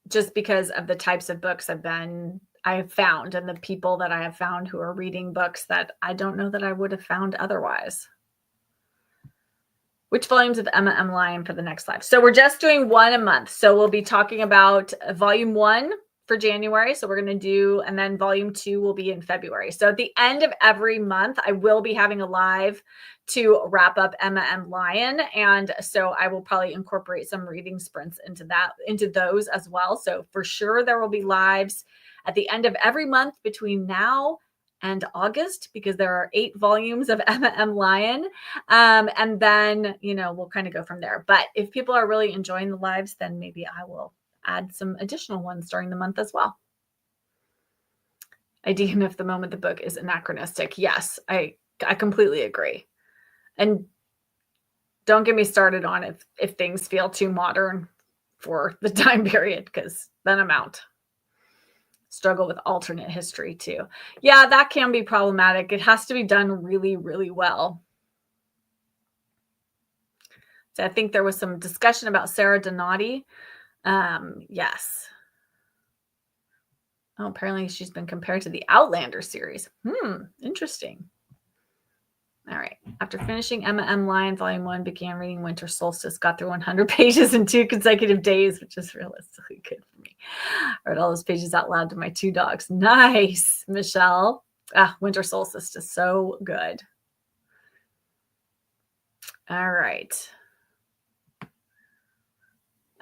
Just because of the types of books I have found and the people that I have found who are reading books that I don't know that I would have found otherwise. Which volumes of Emma M. Lyon for the next live? So we're just doing one a month. So we'll be talking about volume 1 for January. So we're going to do, and then volume 2 will be in February. So at the end of every month, I will be having a live to wrap up Emma M. Lyon. And so I will probably incorporate some reading sprints into those as well. So for sure, there will be lives at the end of every month between now and August, because there are 8 volumes of Emma M. Lyon. And then, we'll kind of go from there. But if people are really enjoying the lives, then maybe I will add some additional ones during the month as well. I DNF the moment the book is anachronistic. Yes, I completely agree. And don't get me started on if things feel too modern for the time period, because then I'm out. Struggle with alternate history too. Yeah, that can be problematic. It has to be done really, really well. So I think there was some discussion about Sarah Donati. Yes. Oh, apparently she's been compared to the Outlander series. Interesting. All right. After finishing Emma M. Lyon, Volume 1, began reading Winter Solstice, got through 100 pages in 2 consecutive days, which is realistically good for me. I read all those pages out loud to my 2 dogs. Nice, Michelle. Winter Solstice is so good. All right.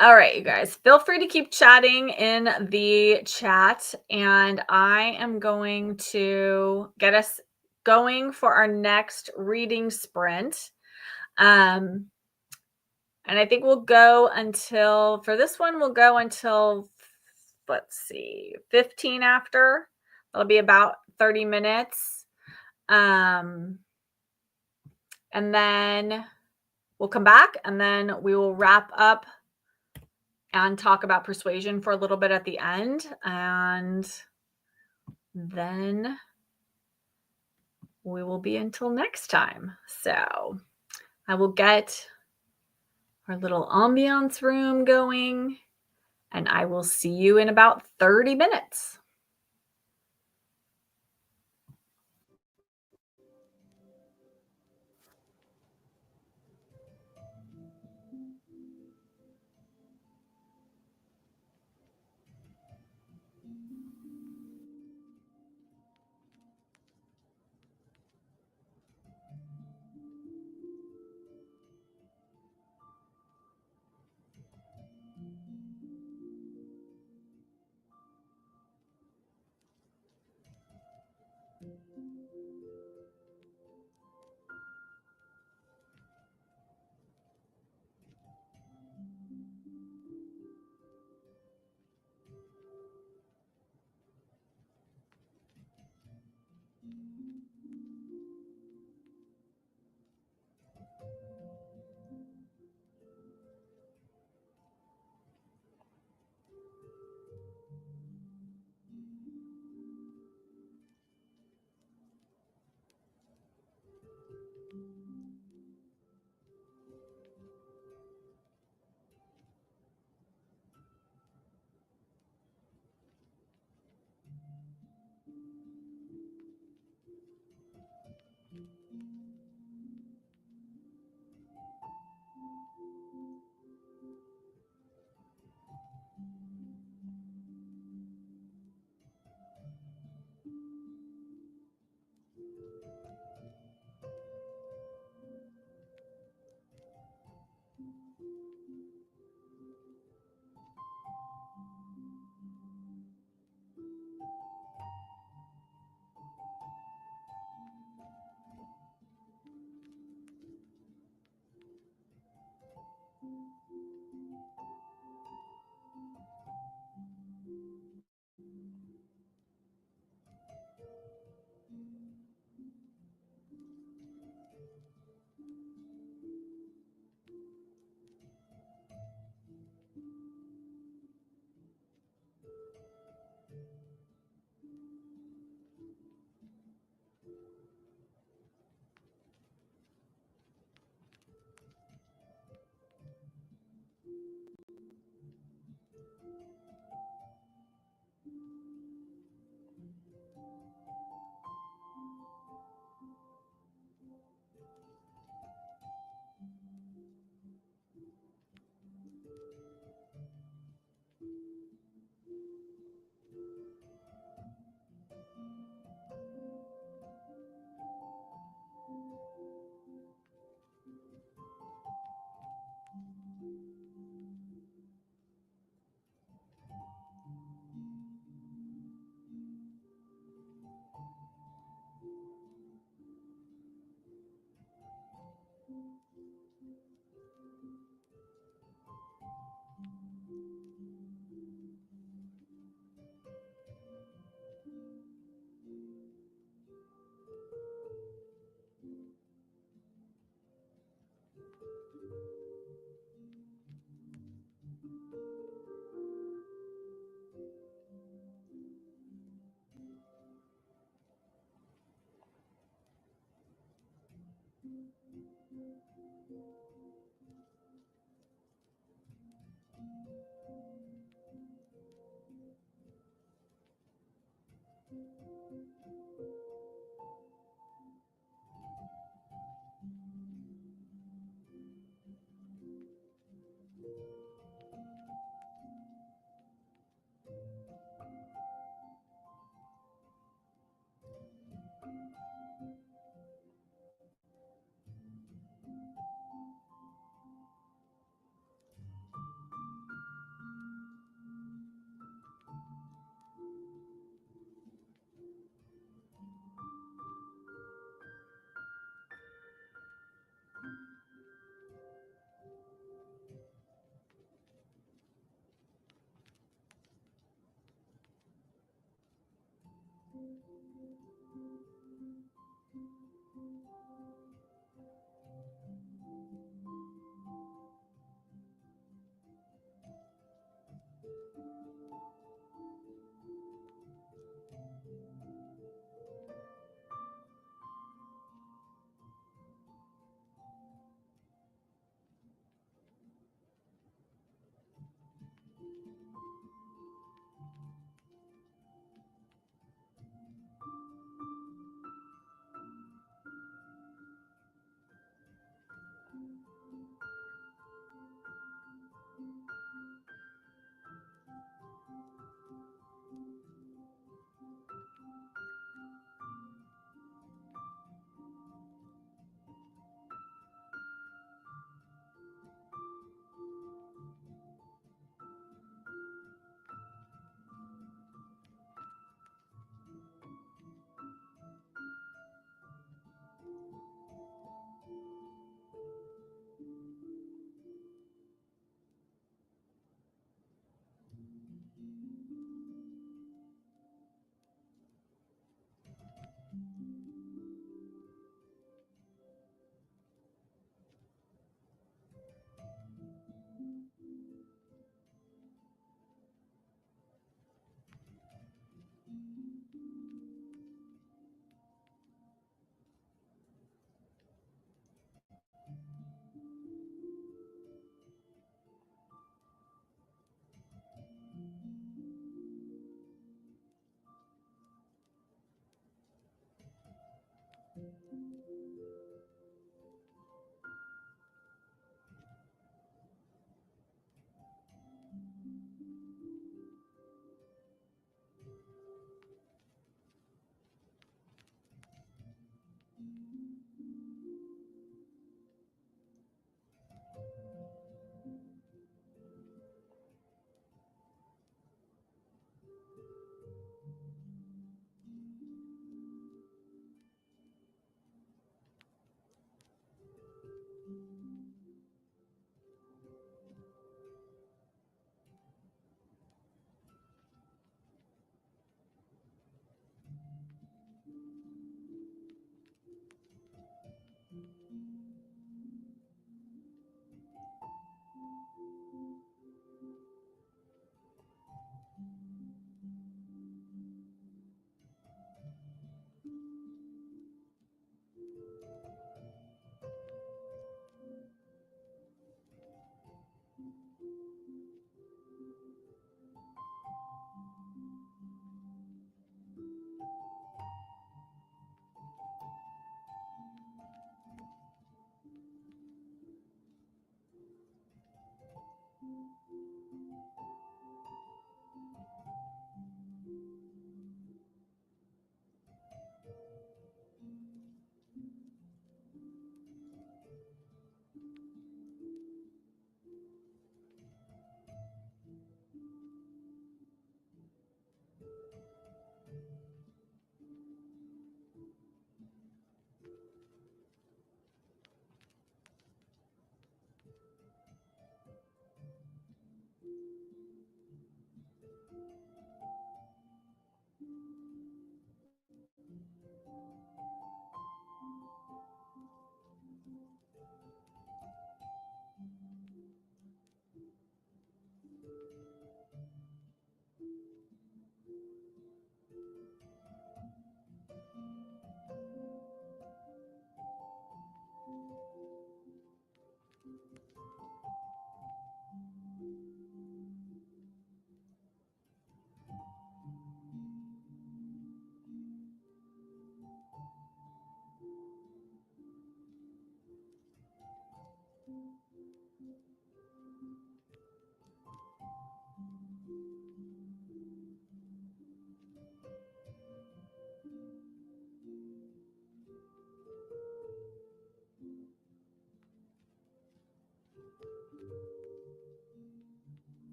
All right, you guys, feel free to keep chatting in the chat, and I am going to get us going for our next reading sprint. And I think we'll go until, for this one, we'll go until, let's see, 15 after. It'll be about 30 minutes. And then we'll come back, and then we will wrap up and talk about Persuasion for a little bit at the end. And then we will be until next time. So I will get our little ambiance room going, and I will see you in about 30 minutes.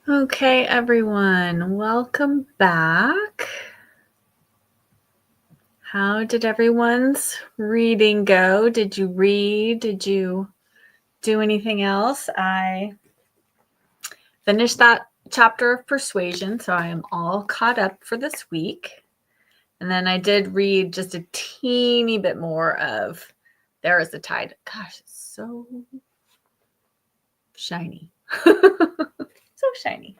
Okay, everyone, welcome back. How did everyone's reading go? Did you read? Did you do anything else? I finished that chapter of Persuasion, so I am all caught up for this week. And then I did read just a teeny bit more of There is the Tide. Gosh, it's so shiny. So shiny.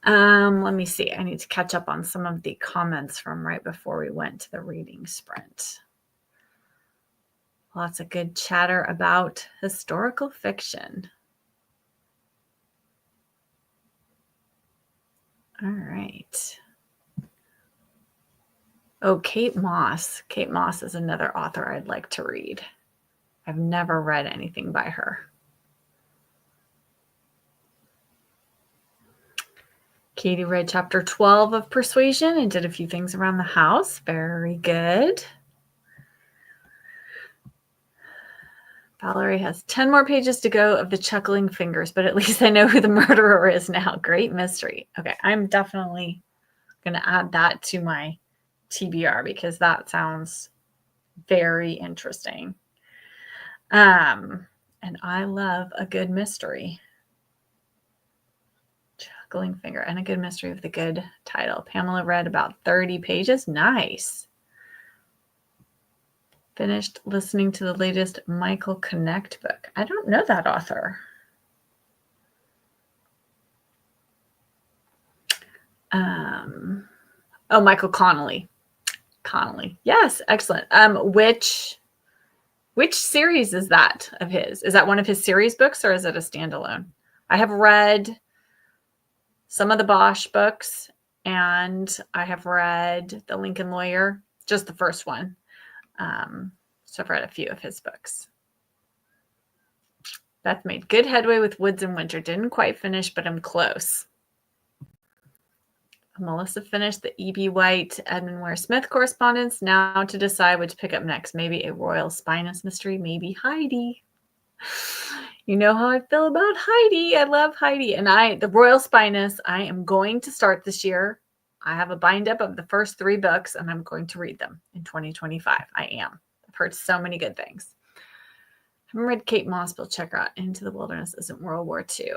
Let me see. I need to catch up on some of the comments from right before we went to the reading sprint. Lots of good chatter about historical fiction. All right. Oh, Kate Moss. Kate Moss is another author I'd like to read. I've never read anything by her. Katie read chapter 12 of Persuasion and did a few things around the house. Very good. Valerie has 10 more pages to go of the chuckling fingers, but at least I know who the murderer is now. Great mystery. Okay, I'm definitely going to add that to my TBR because that sounds very interesting. And I love a good mystery. Chuckling finger and a good mystery with a good title. Pamela read about 30 pages. Nice. Finished listening to the latest Michael Connect book. I don't know that author. Oh, Michael Connolly. Yes, excellent. Which series is that of his? Is that one of his series books or is it a standalone? I have read some of the Bosch books and I have read The Lincoln Lawyer, just the first one. So I've read a few of his books. Beth made good headway with Woods and Winter. Didn't quite finish, but I'm close. Melissa finished the E.B. White, Edmund Ware Smith correspondence. Now to decide what to pick up next. Maybe a Royal Spinous mystery. Maybe Heidi. You know how I feel about Heidi. I love Heidi. And the Royal Spinous, I am going to start this year. I have a bind up of the first 3 books, and I'm going to read them in 2025. I am. I've heard so many good things. I haven't read Kate Moss, but check her out. Into the Wilderness isn't World War II.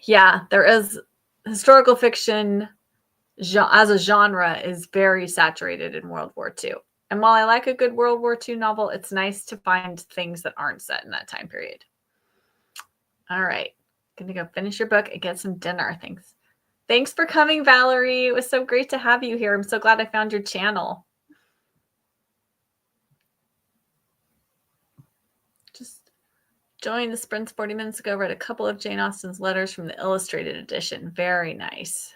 Yeah, there is historical fiction as a genre is very saturated in World War II. And while I like a good World War II novel, it's nice to find things that aren't set in that time period. All right. Gonna go finish your book and get some dinner. Thanks for coming, Valerie. It was so great to have you here. I'm so glad I found your channel. Just joined the sprints 40 minutes ago. Read a couple of Jane Austen's letters from the illustrated edition. Very nice.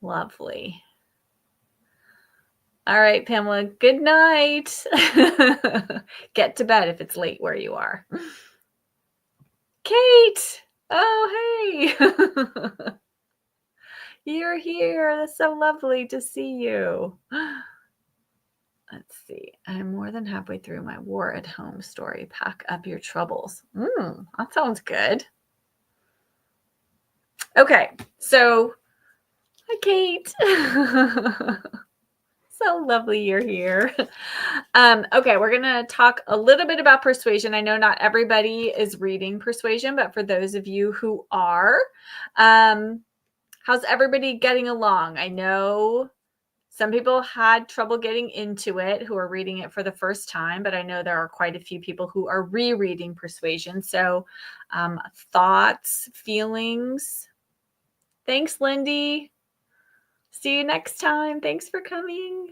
Lovely. All right, Pamela, good night. Get to bed if it's late where you are. Kate! Oh, hey! You're here. That's so lovely to see you. Let's see. I'm more than halfway through my War at Home story. Pack up your troubles. That sounds good. Okay, so hi, Kate. So lovely you're here. Okay, we're going to talk a little bit about Persuasion. I know not everybody is reading Persuasion, but for those of you who are, how's everybody getting along? I know some people had trouble getting into it who are reading it for the first time, but I know there are quite a few people who are rereading Persuasion. So thoughts, feelings. Thanks, Lindy. See you next time. Thanks for coming.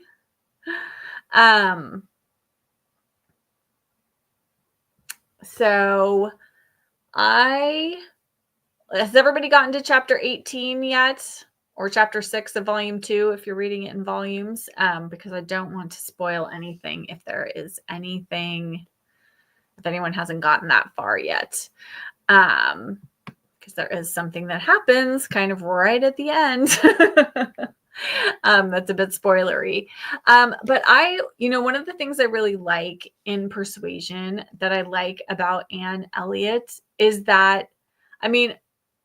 So has everybody gotten to chapter 18 yet? Or chapter 6 of volume 2 if you're reading it in volumes, because I don't want to spoil anything if anyone hasn't gotten that far yet. Because there is something that happens kind of right at the end. That's a bit spoilery. But one of the things I really like in Persuasion that I like about Anne Elliot is that,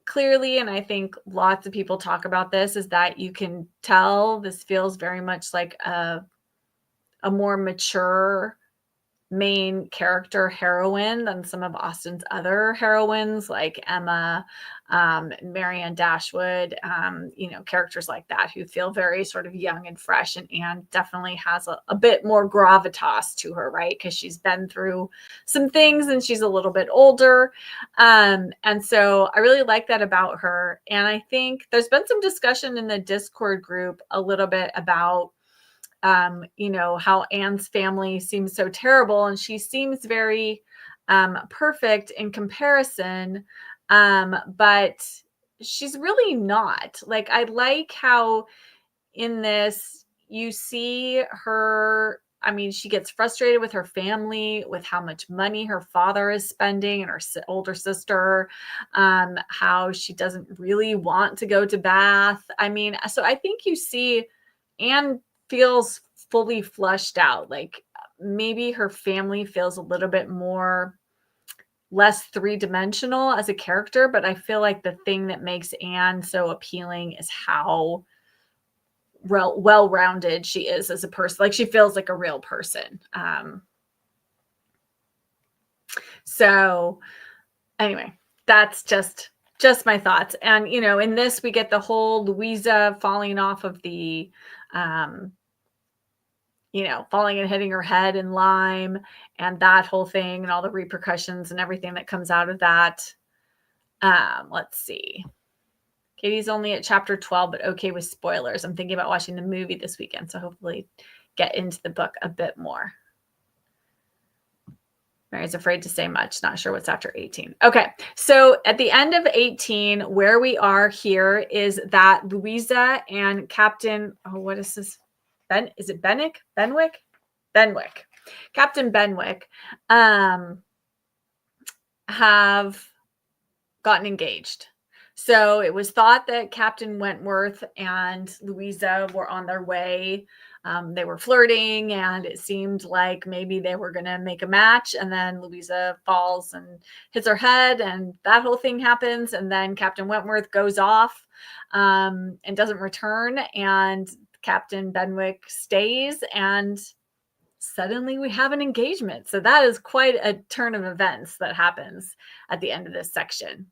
clearly, and I think lots of people talk about this, is that you can tell this feels very much like a more mature main character heroine than some of Austen's other heroines, like Emma, Marianne Dashwood, characters like that who feel very sort of young and fresh. And Anne definitely has a bit more gravitas to her, right? Because she's been through some things and she's a little bit older. And so I really like that about her. And I think there's been some discussion in the Discord group a little bit about how Anne's family seems so terrible, and she seems very perfect in comparison, but she's really not. Like, I like how in this you see her. I mean, she gets frustrated with her family, with how much money her father is spending and her older sister, how she doesn't really want to go to Bath. I mean, so I think you see Anne feels fully flushed out. Like, maybe her family feels a little bit less three-dimensional as a character, but I feel like the thing that makes Anne so appealing is how well-rounded she is as a person. Like, she feels like a real person. So anyway, that's just my thoughts. And in this we get the whole Louisa falling off of the falling and hitting her head in lime, and that whole thing and all the repercussions and everything that comes out of that. Let's see. Katie's only at chapter 12, but okay with spoilers. I'm thinking about watching the movie this weekend, so hopefully get into the book a bit more. Mary's afraid to say much. Not sure what's after 18. Okay, so at the end of 18, where we are here is that Louisa and Captain, what is this? Is it Benwick? Captain Benwick have gotten engaged. So it was thought that Captain Wentworth and Louisa were on their way. They were flirting, and it seemed like maybe they were going to make a match. And then Louisa falls and hits her head, and that whole thing happens. And then Captain Wentworth goes off and doesn't return. And Captain Benwick stays, and suddenly we have an engagement. So that is quite a turn of events that happens at the end of this section.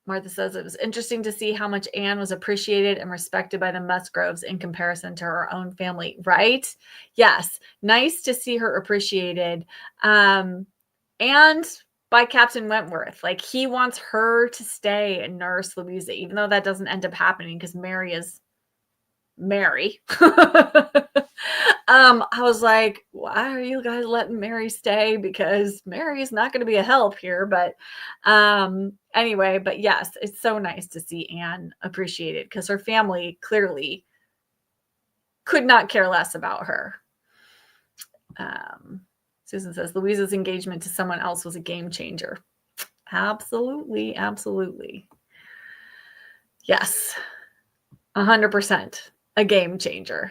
Martha says it was interesting to see how much Anne was appreciated and respected by the Musgroves in comparison to her own family, right? Yes, nice to see her appreciated. And by Captain Wentworth. Like, he wants her to stay and nurse Louisa, even though that doesn't end up happening because Mary is Mary. I was like, why are you guys letting Mary stay? Because Mary's not going to be a help here. But anyway, but yes, it's so nice to see Anne appreciated because her family clearly could not care less about her. Susan says Louisa's engagement to someone else was a game changer. Absolutely, absolutely. Yes, 100% a game changer.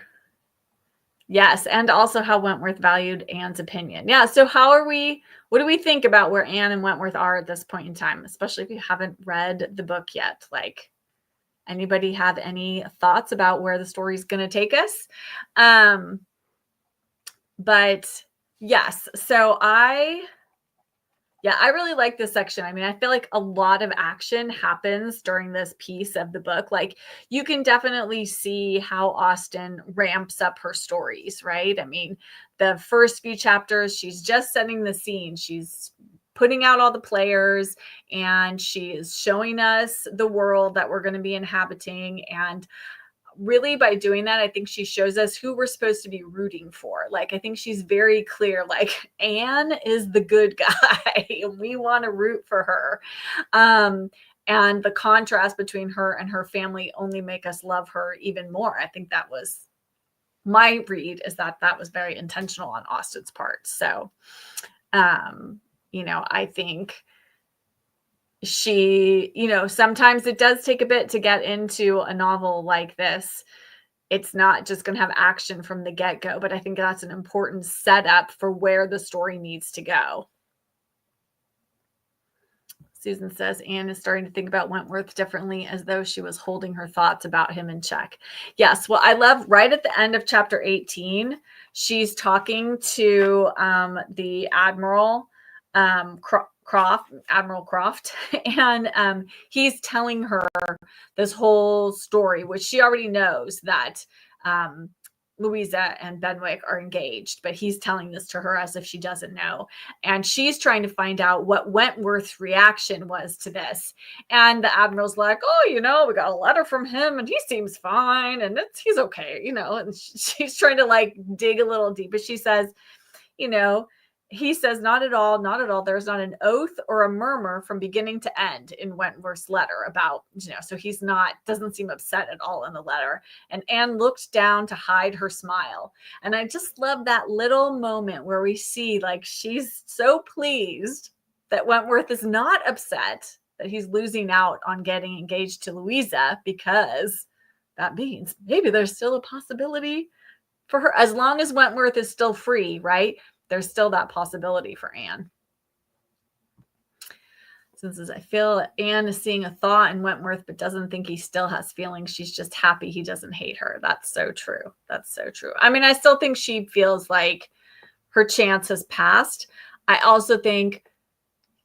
Yes, and also how Wentworth valued Anne's opinion. Yeah, so what do we think about where Anne and Wentworth are at this point in time, especially if you haven't read the book yet? Like, anybody have any thoughts about where the story's going to take us? But yes, so I really like this section. I mean, I feel like a lot of action happens during this piece of the book. Like, you can definitely see how Austen ramps up her stories, right? I mean, the first few chapters, she's just setting the scene. She's putting out all the players, and she is showing us the world that we're going to be inhabiting. And really, by doing that, I think she shows us who we're supposed to be rooting for. Like, I think she's very clear, like, Anne is the good guy and we want to root for her. And the contrast between her and her family only make us love her even more. I think that was my read, is that was very intentional on Austen's part. So, I think she, sometimes it does take a bit to get into a novel like this. It's not just going to have action from the get-go, but I think that's an important setup for where the story needs to go. Susan says Anne is starting to think about Wentworth differently, as though she was holding her thoughts about him in check. Yes. Well, I love right at the end of chapter 18, she's talking to the Admiral Admiral Croft, and he's telling her this whole story, which she already knows that Louisa and Benwick are engaged, but he's telling this to her as if she doesn't know. And she's trying to find out what Wentworth's reaction was to this. And the Admiral's like, oh, we got a letter from him and he seems fine and he's okay, and she's trying to like dig a little deeper. She says, he says, not at all, not at all. There's not an oath or a murmur from beginning to end in Wentworth's letter about, so he's doesn't seem upset at all in the letter. And Anne looked down to hide her smile. And I just love that little moment where we see like she's so pleased that Wentworth is not upset that he's losing out on getting engaged to Louisa, because that means maybe there's still a possibility for her, as long as Wentworth is still free, right? There's still that possibility for Anne. Since I feel Anne is seeing a thought in Wentworth, but doesn't think he still has feelings. She's just happy he doesn't hate her. That's so true. That's so true. I mean, I still think she feels like her chance has passed. I also think,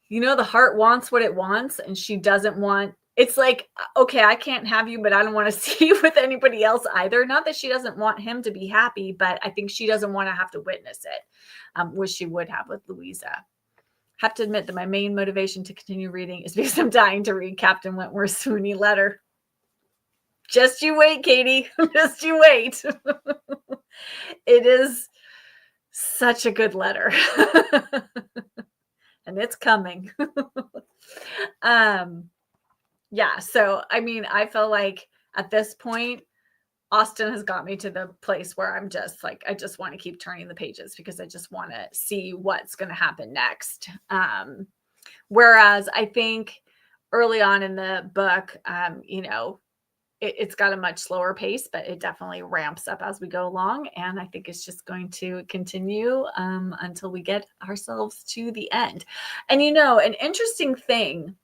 the heart wants what it wants, and she doesn't want. It's like, okay, I can't have you, but I don't want to see you with anybody else either. Not that she doesn't want him to be happy, but I think she doesn't want to have to witness it, which she would have with Louisa. Have to admit that my main motivation to continue reading is because I'm dying to read Captain Wentworth's swoony letter. Just you wait, Katie. Just you wait. It is such a good letter. And it's coming. Yeah. So, I mean, I feel like at this point, Austen has got me to the place where I'm just like, I just want to keep turning the pages because I just want to see what's going to happen next. Whereas I think early on in the book, it's got a much slower pace, but it definitely ramps up as we go along. And I think it's just going to continue until we get ourselves to the end. And, an interesting thing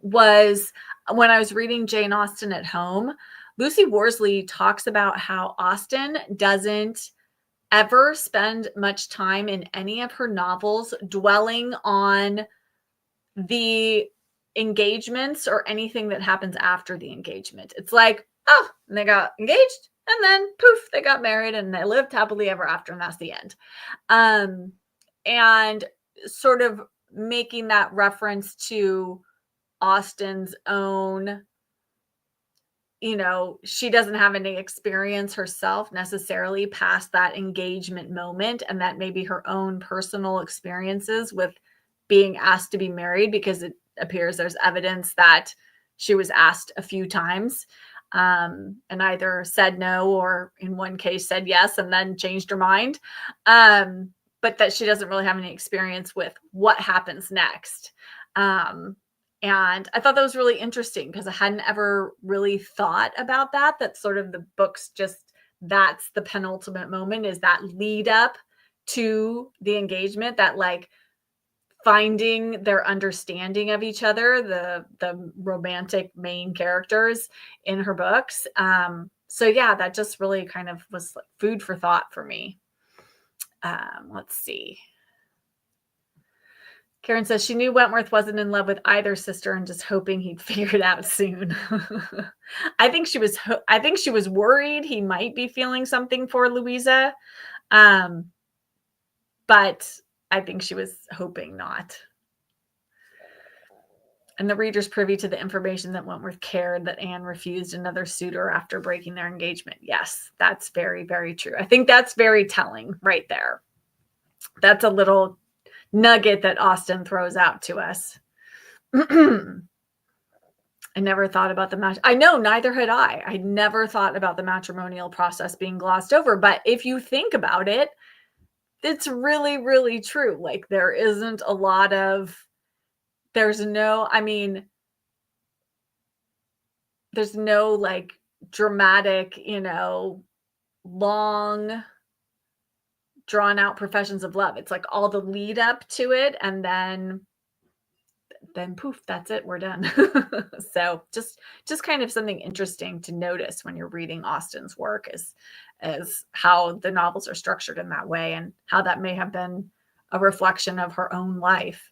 was when I was reading Jane Austen at home, Lucy Worsley talks about how Austen doesn't ever spend much time in any of her novels dwelling on the engagements or anything that happens after the engagement. It's like, oh, and they got engaged and then poof, they got married and they lived happily ever after, and that's the end. And sort of making that reference to Austen's own, she doesn't have any experience herself necessarily past that engagement moment, and that maybe her own personal experiences with being asked to be married, because it appears there's evidence that she was asked a few times and either said no, or in one case said yes and then changed her mind. But that she doesn't really have any experience with what happens next. And I thought that was really interesting because I hadn't ever really thought about that. That's sort of the book's that's the penultimate moment, is that lead up to the engagement, that like finding their understanding of each other, the romantic main characters in her books. So yeah, that just really kind of was like food for thought for me. Let's see. Karen says she knew Wentworth wasn't in love with either sister and just hoping he'd figure it out soon. I think she was worried he might be feeling something for Louisa. But I think she was hoping not. And the reader's privy to the information that Wentworth cared that Anne refused another suitor after breaking their engagement. Yes, that's very, very true. I think that's very telling right there. That's a little nugget that Austen throws out to us. I never thought about the match. I know, neither had I. I never thought about the matrimonial process being glossed over. But if you think about it, it's really, really true. Like there's no like dramatic, long drawn out professions of love. It's like all the lead up to it, and then then poof, that's it. We're done. So just kind of something interesting to notice when you're reading Austen's work is how the novels are structured in that way, and how that may have been a reflection of her own life.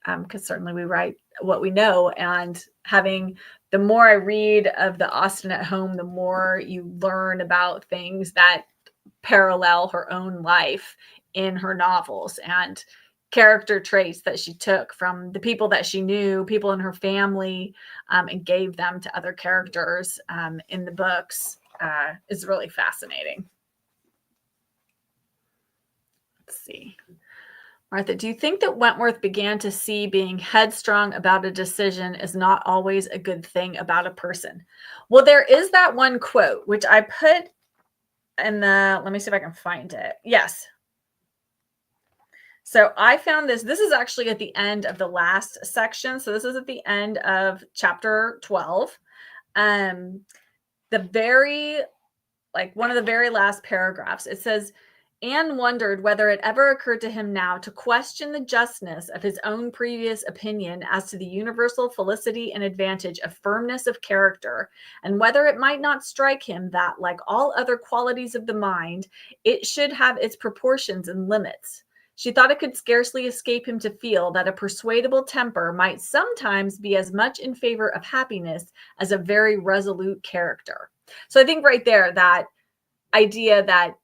Because certainly we write what we know, and the more I read of the Austen at home, the more you learn about things that parallel her own life in her novels, and character traits that she took from the people that she knew, people in her family, and gave them to other characters in the books, is really fascinating. Let's see. Martha, do you think that Wentworth began to see being headstrong about a decision is not always a good thing about a person? Well, there is that one quote, which I put in let me see if I can find it. Yes. So I found this is actually at the end of the last section. So this is at the end of chapter 12. One of the very last paragraphs, it says, Anne wondered whether it ever occurred to him now to question the justness of his own previous opinion as to the universal felicity and advantage of firmness of character, and whether it might not strike him that, like all other qualities of the mind, it should have its proportions and limits. She thought it could scarcely escape him to feel that a persuadable temper might sometimes be as much in favor of happiness as a very resolute character. So I think right there, that idea that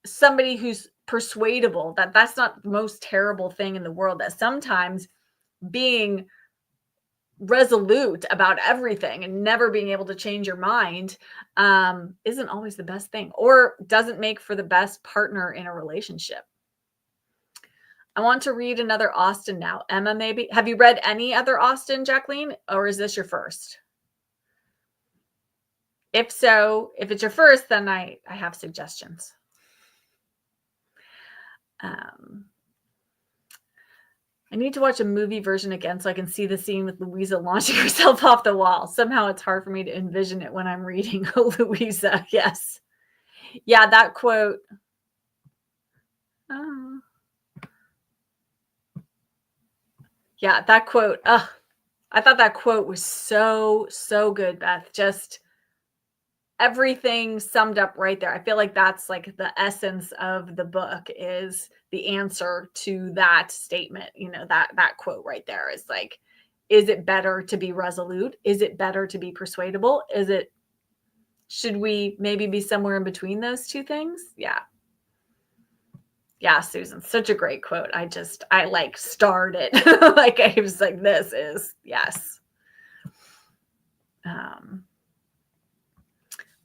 somebody who's persuadable, that's not the most terrible thing in the world, that sometimes being resolute about everything and never being able to change your mind isn't always the best thing, or doesn't make for the best partner in a relationship. I want to read another Austen now. Emma, maybe. Have you read any other Austen, Jacqueline, or is this your first? If so, if it's your first, then I have suggestions. I need to watch a movie version again so I can see the scene with Louisa launching herself off the wall. Somehow it's hard for me to envision it when I'm reading. Oh, Louisa, yes. Yeah, that quote. Yeah, that quote. I thought that quote was so good, Beth. Just everything summed up right there. I feel like that's like the essence of the book, is the answer to that statement. You know, that quote right there is like, is it better to be resolute? Is it better to be persuadable? Should we maybe be somewhere in between those two things? Yeah. Yeah, Susan, such a great quote. I like starred it. Like I was like, this is, yes.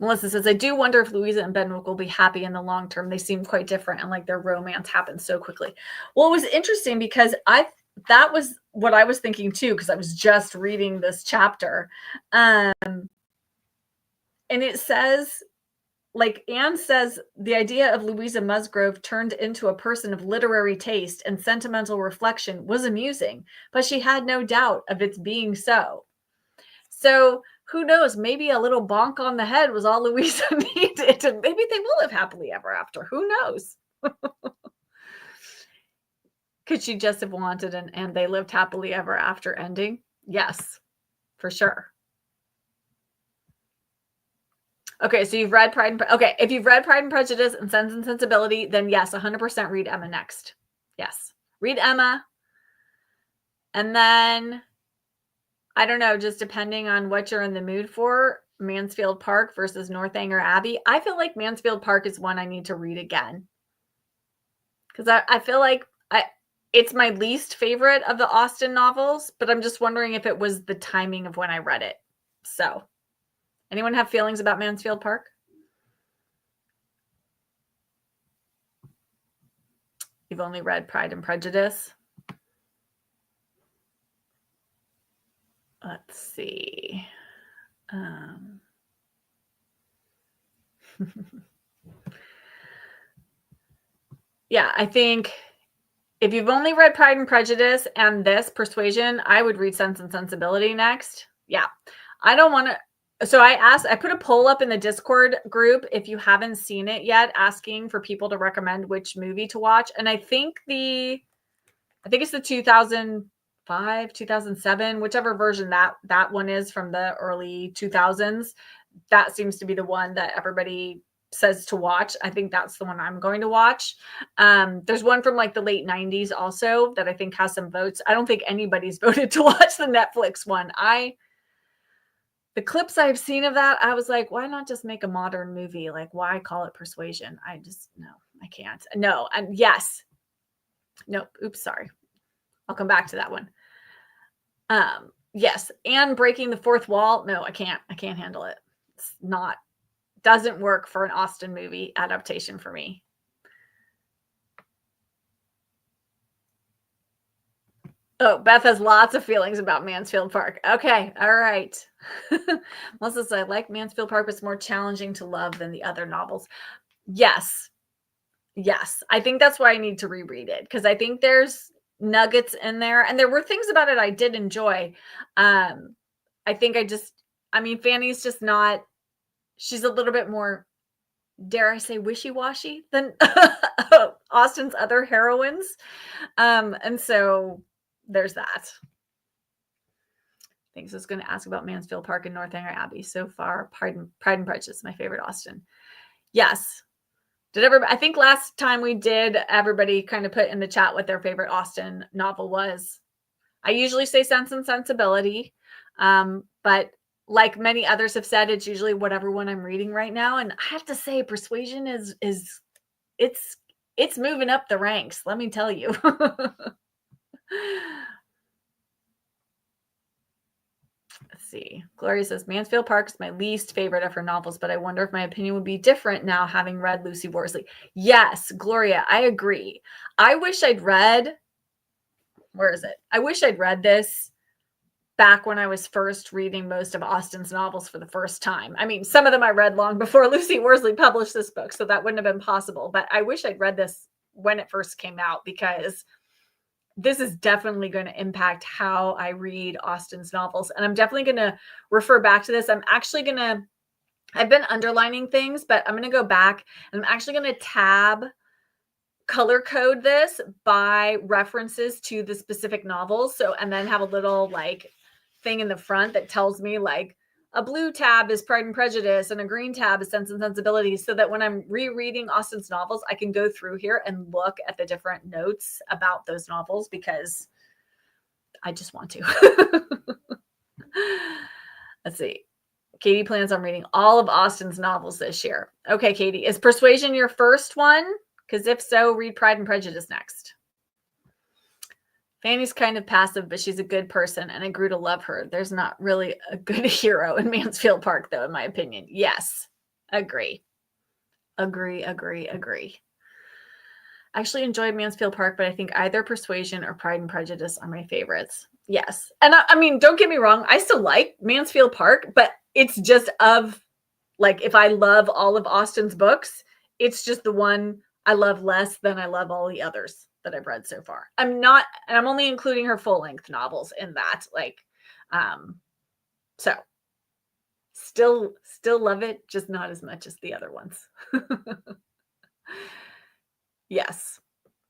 Melissa says, I do wonder if Louisa and Benwick will be happy in the long term. They seem quite different, and like their romance happens so quickly. Well, it was interesting because that was what I was thinking too, because I was just reading this chapter. And it says, like Anne says, the idea of Louisa Musgrove turned into a person of literary taste and sentimental reflection was amusing, but she had no doubt of its being so. So who knows? Maybe a little bonk on the head was all Louisa needed, and maybe they will live happily ever after. Who knows? Could she just have wanted and they lived happily ever after ending? Yes, for sure. Okay, so you've read Pride and okay, if you've read Pride and Prejudice and Sense and Sensibility, then yes, 100% read Emma next. Yes, read Emma. And then, I don't know, just depending on what you're in the mood for, Mansfield Park versus Northanger Abbey. I feel like Mansfield Park is one I need to read again. Because I feel like it's my least favorite of the Austen novels, but I'm just wondering if it was the timing of when I read it. So, anyone have feelings about Mansfield Park? You've only read Pride and Prejudice? Let's see. Yeah, I think if you've only read Pride and Prejudice and this, Persuasion, I would read Sense and Sensibility next. Yeah. I don't want to. So I put a poll up in the Discord group if you haven't seen it yet, asking for people to recommend which movie to watch. And I think it's the 2005 2005, 2007, whichever version that one is from the early 2000s. That seems to be the one that everybody says to watch. I think that's the one I'm going to watch. There's one from like the late 90s also that I think has some votes. I don't think anybody's voted to watch the Netflix one. The clips I've seen of that, I was like, why not just make a modern movie? Like, why call it Persuasion? No, I can't. No, and yes. Nope. Oops, sorry. I'll come back to that one. Yes. And breaking the fourth wall. No, I can't handle it. It's doesn't work for an Austen movie adaptation for me. Oh, Beth has lots of feelings about Mansfield Park. Okay. All right. Melissa says, I like Mansfield Park, but it's more challenging to love than the other novels. Yes. Yes. I think that's why I need to reread it, because I think there's nuggets in there, and there were things about it I did enjoy. I think Fanny's just not, she's a little bit more, dare I say, wishy-washy than Austen's other heroines. And so there's that. Thanks. I was going to ask about Mansfield Park and Northanger Abbey. So far, Pride and Prejudice, my favorite Austen. Yes. I think last time we did, everybody kind of put in the chat what their favorite Austen novel was. I usually say Sense and Sensibility. But like many others have said, it's usually whatever one I'm reading right now. And I have to say, Persuasion it's moving up the ranks. Let me tell you. Let's see. Gloria says, Mansfield Park is my least favorite of her novels, but I wonder if my opinion would be different now having read Lucy Worsley. Yes, Gloria, I agree. I wish I'd read, where is it? I wish I'd read this back when I was first reading most of Austen's novels for the first time. I mean, some of them I read long before Lucy Worsley published this book, so that wouldn't have been possible. But I wish I'd read this when it first came out, because this is definitely going to impact how I read Austen's novels. And I'm definitely going to refer back to this. I've been underlining things, but I'm going to go back and I'm actually going to color code this by references to the specific novels. So, and then have a little like thing in the front that tells me like a blue tab is Pride and Prejudice and a green tab is Sense and Sensibility, so that when I'm rereading Austen's novels, I can go through here and look at the different notes about those novels, because I just want to. Let's see. Katie plans on reading all of Austen's novels this year. Okay, Katie, is Persuasion your first one? Because if so, read Pride and Prejudice next. Fanny's kind of passive, but she's a good person, and I grew to love her. There's not really a good hero in Mansfield Park, though, in my opinion. Yes, agree. I actually enjoyed Mansfield Park, but I think either Persuasion or Pride and Prejudice are my favorites. Yes. And I mean, don't get me wrong, I still like Mansfield Park, but it's just if I love all of Austen's books, it's just the one I love less than I love all the others that I've read so far. I'm only including her full-length novels in that. So still love it, just not as much as the other ones. Yes.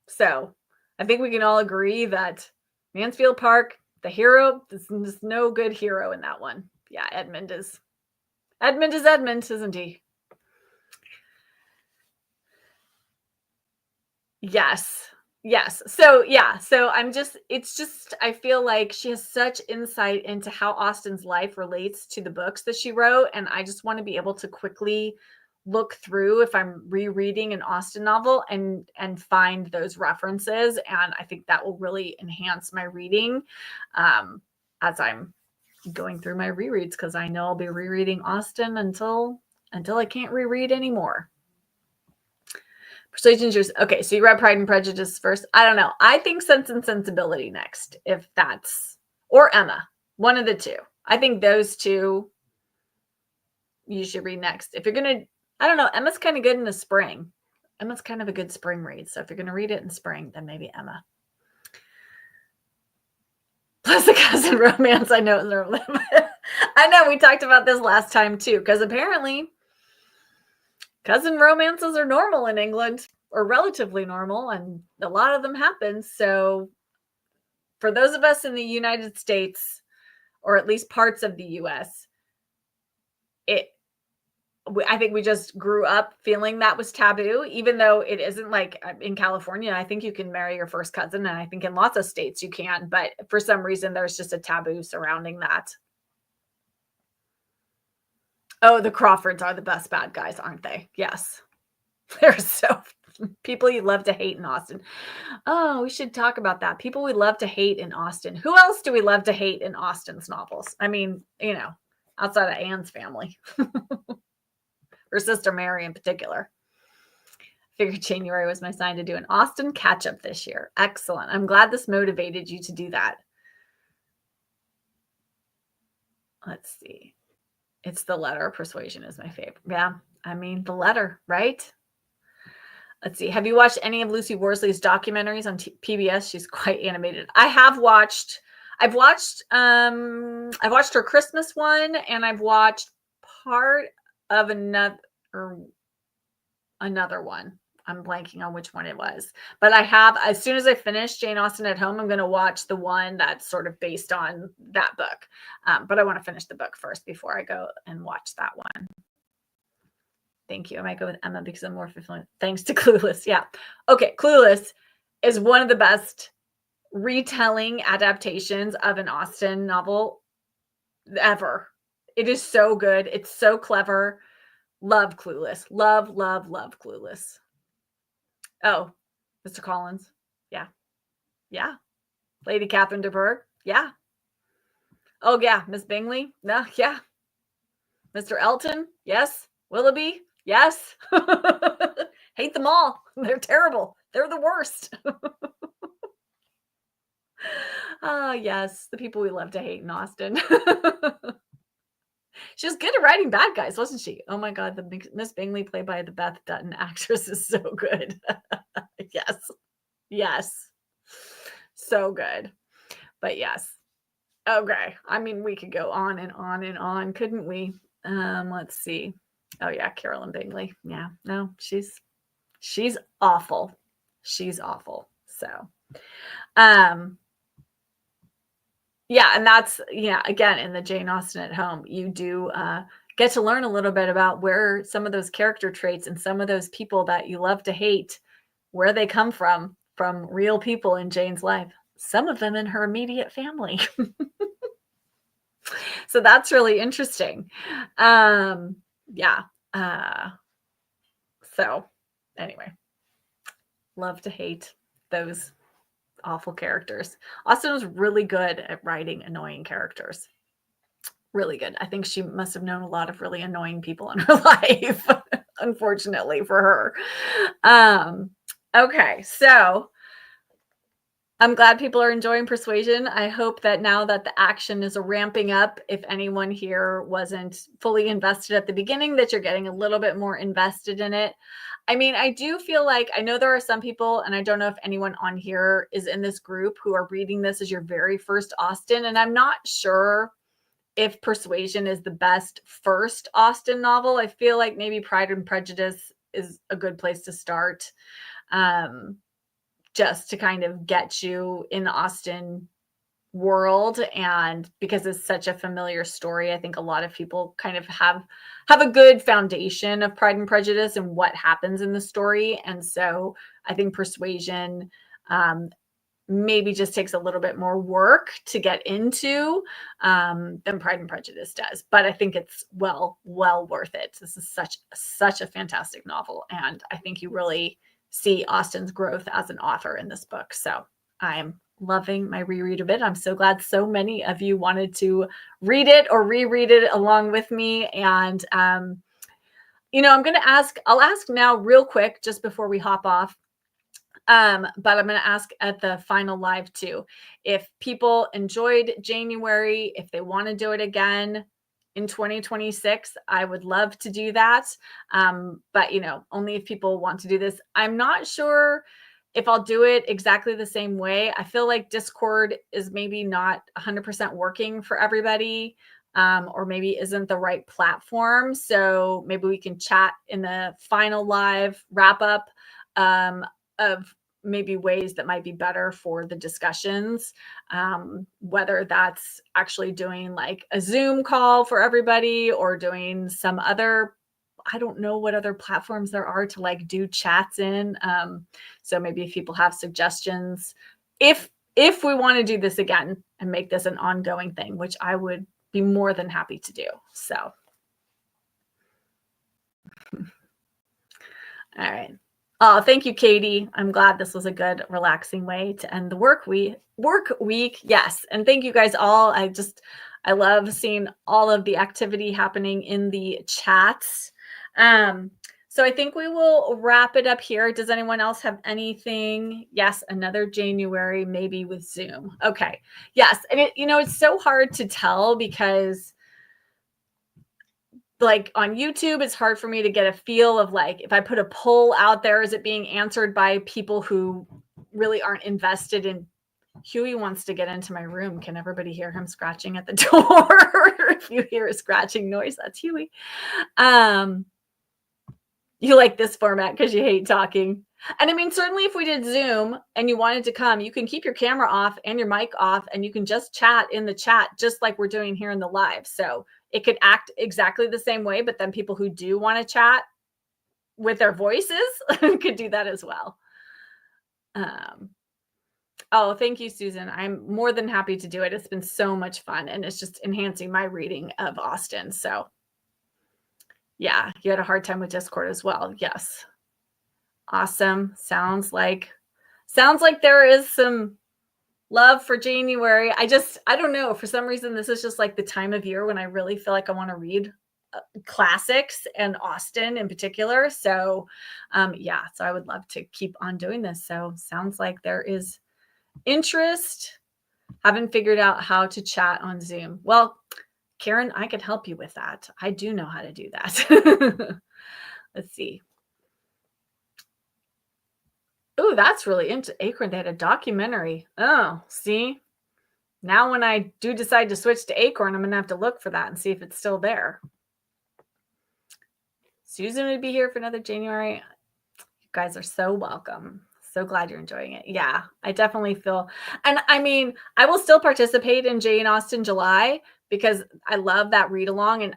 So I think we can all agree that Mansfield Park, the hero, there's no good hero in that one. Yeah, Edmund is Edmund, isn't he? Yes. So I feel like she has such insight into how Austen's life relates to the books that she wrote. And I just want to be able to quickly look through if I'm rereading an Austen novel and find those references. And I think that will really enhance my reading as I'm going through my rereads, because I know I'll be rereading Austen until I can't reread anymore. Persuasion yours. Okay, so you read Pride and Prejudice first. I don't know. I think Sense and Sensibility next, or Emma, one of the two. I think those two you should read next. If you're going to, I don't know, Emma's kind of good in the spring. Emma's kind of a good spring read. So if you're going to read it in spring, then maybe Emma. Plus the cousin romance. I know. I know we talked about this last time too, because apparently cousin romances are normal in England, or relatively normal, and a lot of them happen. So for those of us in the United States, or at least parts of the US, I think we just grew up feeling that was taboo, even though it isn't. Like in California, I think you can marry your first cousin, and I think in lots of states you can, but for some reason there's just a taboo surrounding that. Oh, the Crawfords are the best bad guys, aren't they? Yes. They're so people you love to hate in Austen. Oh, we should talk about that. People we love to hate in Austen. Who else do we love to hate in Austen's novels? I mean, outside of Anne's family. Her sister Mary in particular. Figured Jane-uary was my sign to do an Austen catch-up this year. Excellent. I'm glad this motivated you to do that. Let's see. It's the letter. Persuasion is my favorite. Yeah, I mean, the letter, right? Let's see. Have you watched any of Lucy Worsley's documentaries on PBS? She's quite animated. I've watched her Christmas one, and I've watched part of another one. I'm blanking on which one it was, but I have, as soon as I finish Jane Austen at Home, I'm going to watch the one that's sort of based on that book. But I want to finish the book first before I go and watch that one. Thank you. I might go with Emma because I'm more fulfilling. Thanks to Clueless. Yeah. Okay. Clueless is one of the best retelling adaptations of an Austen novel ever. It is so good. It's so clever. Love Clueless. Love, love, love Clueless. Oh, Mr. Collins. Yeah. Yeah. Lady Catherine de Bourgh. Yeah. Oh, yeah. Miss Bingley. No, yeah. Mr. Elton. Yes. Willoughby. Yes. Hate them all. They're terrible. They're the worst. Yes. The people we love to hate in Austen. She was good at writing bad guys, wasn't she? Oh my God, the Miss Bingley, played by the Beth Dutton actress, is so good. Yes. Yes. So good. But yes. Okay. I mean, we could go on and on and on, couldn't we? Let's see. Oh yeah, Carolyn Bingley. Yeah. No, she's awful. She's awful. So, yeah, and that's, again, in the Jane Austen at Home, you do get to learn a little bit about where some of those character traits and some of those people that you love to hate, where they come from real people in Jane's life. Some of them in her immediate family. So that's really interesting. Yeah. So anyway, love to hate those awful characters. Austen was really good at writing annoying characters. Really good. I think she must have known a lot of really annoying people in her life, unfortunately for her. Okay, so I'm glad people are enjoying Persuasion. I hope that now that the action is ramping up, if anyone here wasn't fully invested at the beginning, that you're getting a little bit more invested in it. I mean, I do feel like, I know there are some people, and I don't know if anyone on here is in this group, who are reading this as your very first Austen. And I'm not sure if Persuasion is the best first Austen novel. I feel like maybe Pride and Prejudice is a good place to start, just to kind of get you in the Austen world. And because it's such a familiar story, I think a lot of people kind of have a good foundation of Pride and Prejudice and what happens in the story. And so I think Persuasion maybe just takes a little bit more work to get into than Pride and Prejudice does. But I think it's well worth it. This is such a fantastic novel. And I think you really see Austen's growth as an author in this book. So I'm loving my reread of it. I'm so glad so many of you wanted to read it or reread it along with me. And, I'll ask now real quick, just before we hop off. But I'm going to ask at the final live too, if people enjoyed Jane-uary, if they want to do it again in 2026, I would love to do that. But only if people want to do this. I'm not sure if I'll do it exactly the same way. I feel like Discord is maybe not 100% working for everybody, or maybe isn't the right platform. So maybe we can chat in the final live wrap up of maybe ways that might be better for the discussions, whether that's actually doing like a Zoom call for everybody or doing some other, I don't know what other platforms there are to like do chats in. So maybe if people have suggestions, if we want to do this again and make this an ongoing thing, which I would be more than happy to do. So, all right. Oh, thank you, Katie. I'm glad this was a good, relaxing way to end the work week. Yes. And thank you guys all. I love seeing all of the activity happening in the chats. So I think we will wrap it up here. Does anyone else have anything? Yes, another Jane-uary, maybe with Zoom. Okay. Yes. And it's so hard to tell because like on YouTube, it's hard for me to get a feel of like, if I put a poll out there, is it being answered by people who really aren't invested in. Huey wants to get into my room. Can everybody hear him scratching at the door? If you hear a scratching noise, that's Huey. You like this format because you hate talking. And I mean, certainly if we did Zoom and you wanted to come, you can keep your camera off and your mic off and you can just chat in the chat, just like we're doing here in the live. So it could act exactly the same way, but then people who do want to chat with their voices could do that as well. Oh, thank you, Susan. I'm more than happy to do it. It's been so much fun and it's just enhancing my reading of Austen. So yeah, you had a hard time with Discord as well. Yes. Awesome. Sounds like there is some love for Jane-uary. I don't know. For some reason, this is just like the time of year when I really feel like I want to read classics and Austen in particular. So yeah, so I would love to keep on doing this. So sounds like there is interest. Haven't figured out how to chat on Zoom. Well, Karen, I could help you with that. I do know how to do that. Let's see. Oh, that's really into Acorn. They had a documentary. Oh, see? Now when I do decide to switch to Acorn, I'm going to have to look for that and see if it's still there. Susan would be here for another Jane-uary. You guys are so welcome. So glad you're enjoying it. Yeah, I definitely feel, and I mean, I will still participate in Jane Austen July because I love that read along. And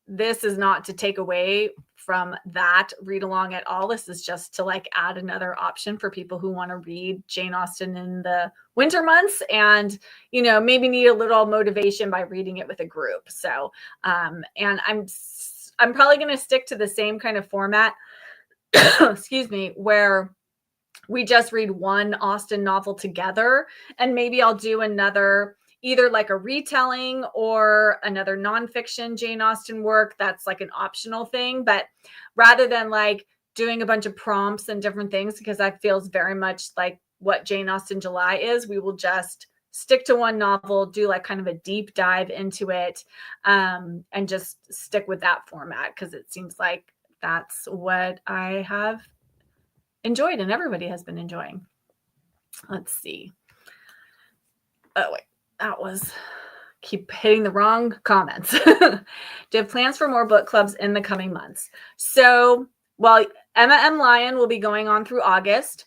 this is not to take away from that read along at all. This is just to like add another option for people who want to read Jane Austen in the winter months and, maybe need a little motivation by reading it with a group. So, and I'm probably going to stick to the same kind of format, excuse me, where we just read one Austen novel together, and maybe I'll do another, either like a retelling or another nonfiction Jane Austen work that's like an optional thing. But rather than like doing a bunch of prompts and different things, because that feels very much like what Jane Austen July is, we will just stick to one novel, do like kind of a deep dive into it, and just stick with that format because it seems like that's what I have enjoyed and everybody has been enjoying. Let's see. Oh, wait. That was keep hitting the wrong comments. Do you have plans for more book clubs in the coming months? So, well, Emma M. Lyon will be going on through August.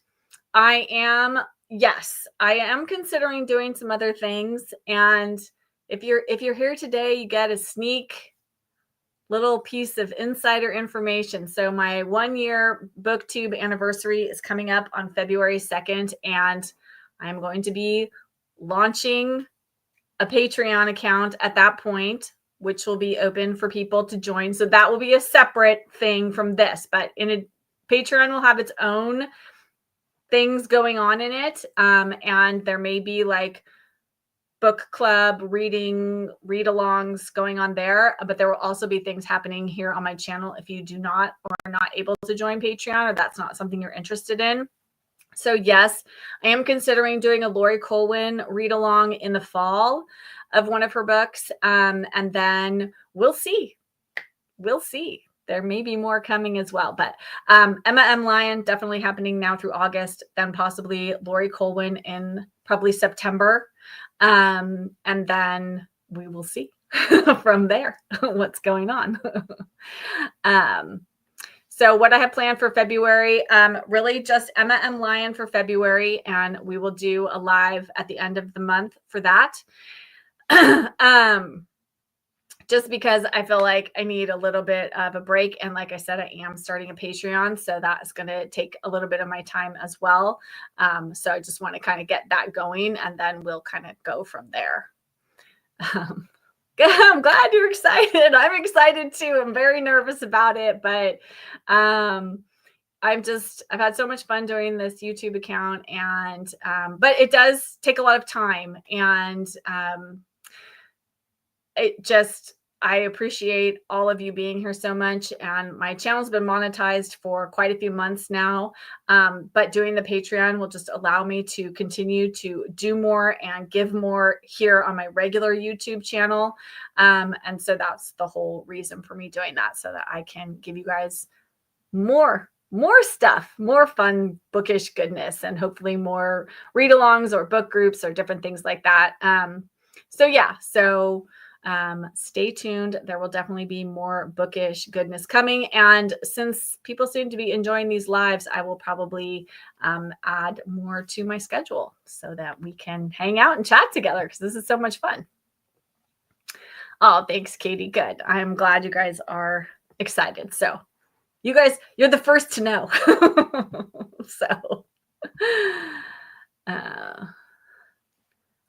I am considering doing some other things. And if you're here today, you get a sneak little piece of insider information. So my 1-year BookTube anniversary is coming up on February 2nd, and I'm going to be launching a Patreon account at that point, which will be open for people to join. So that will be a separate thing from this, but Patreon will have its own things going on in it. And there may be like book club read-alongs going on there, but there will also be things happening here on my channel if you do not or are not able to join Patreon, or that's not something you're interested in. So yes, I am considering doing a Lori Colwin read-along in the fall of one of her books, and then we'll see. There may be more coming as well, but Emma M. Lyon definitely happening now through August, then possibly Lori Colwin in probably September. And then we will see from there what's going on. So what I have planned for February, really just Emma M. Lyon for February, and we will do a live at the end of the month for that. Just because I feel like I need a little bit of a break. And like I said, I am starting a Patreon, so that's going to take a little bit of my time as well. So I just want to kind of get that going, and then we'll kind of go from there. I'm glad you're excited. I'm excited too. I'm very nervous about it, but I've had so much fun doing this YouTube account, and but it does take a lot of time, and I appreciate all of you being here so much. And my channel's been monetized for quite a few months now. But doing the Patreon will just allow me to continue to do more and give more here on my regular YouTube channel. And so that's the whole reason for me doing that, so that I can give you guys more stuff, more fun bookish goodness, and hopefully more read-alongs or book groups or different things like that. Stay tuned. There will definitely be more bookish goodness coming. And since people seem to be enjoying these lives, I will probably add more to my schedule so that we can hang out and chat together, because this is so much fun. Oh, thanks, Katie. Good. I'm glad you guys are excited. So you guys, you're the first to know.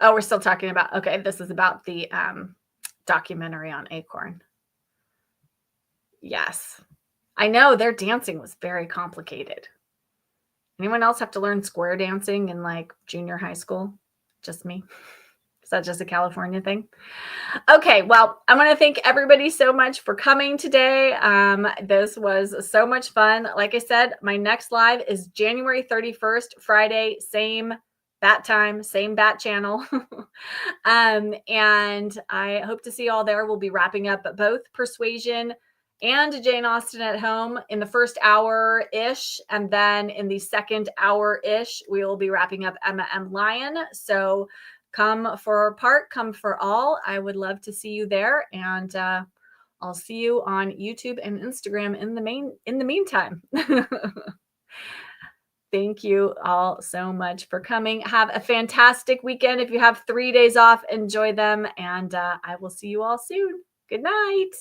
We're still talking about, okay, this is about the documentary on Acorn. Yes. I know their dancing was very complicated. Anyone else have to learn square dancing in like junior high school? Just me? Is that just a California thing? Okay, well, I want to thank everybody so much for coming today. This was so much fun. Like I said, my next live is January 31st, Friday, same bat time, same bat channel. And I hope to see you all there. We'll be wrapping up both Persuasion and Jane Austen at Home in the first hour-ish. And then in the second hour-ish, we will be wrapping up Emma M. Lyon. So come for part, come for all. I would love to see you there. And I'll see you on YouTube and Instagram in the meantime. Thank you all so much for coming. Have a fantastic weekend. If you have 3 days off, enjoy them. And I will see you all soon. Good night.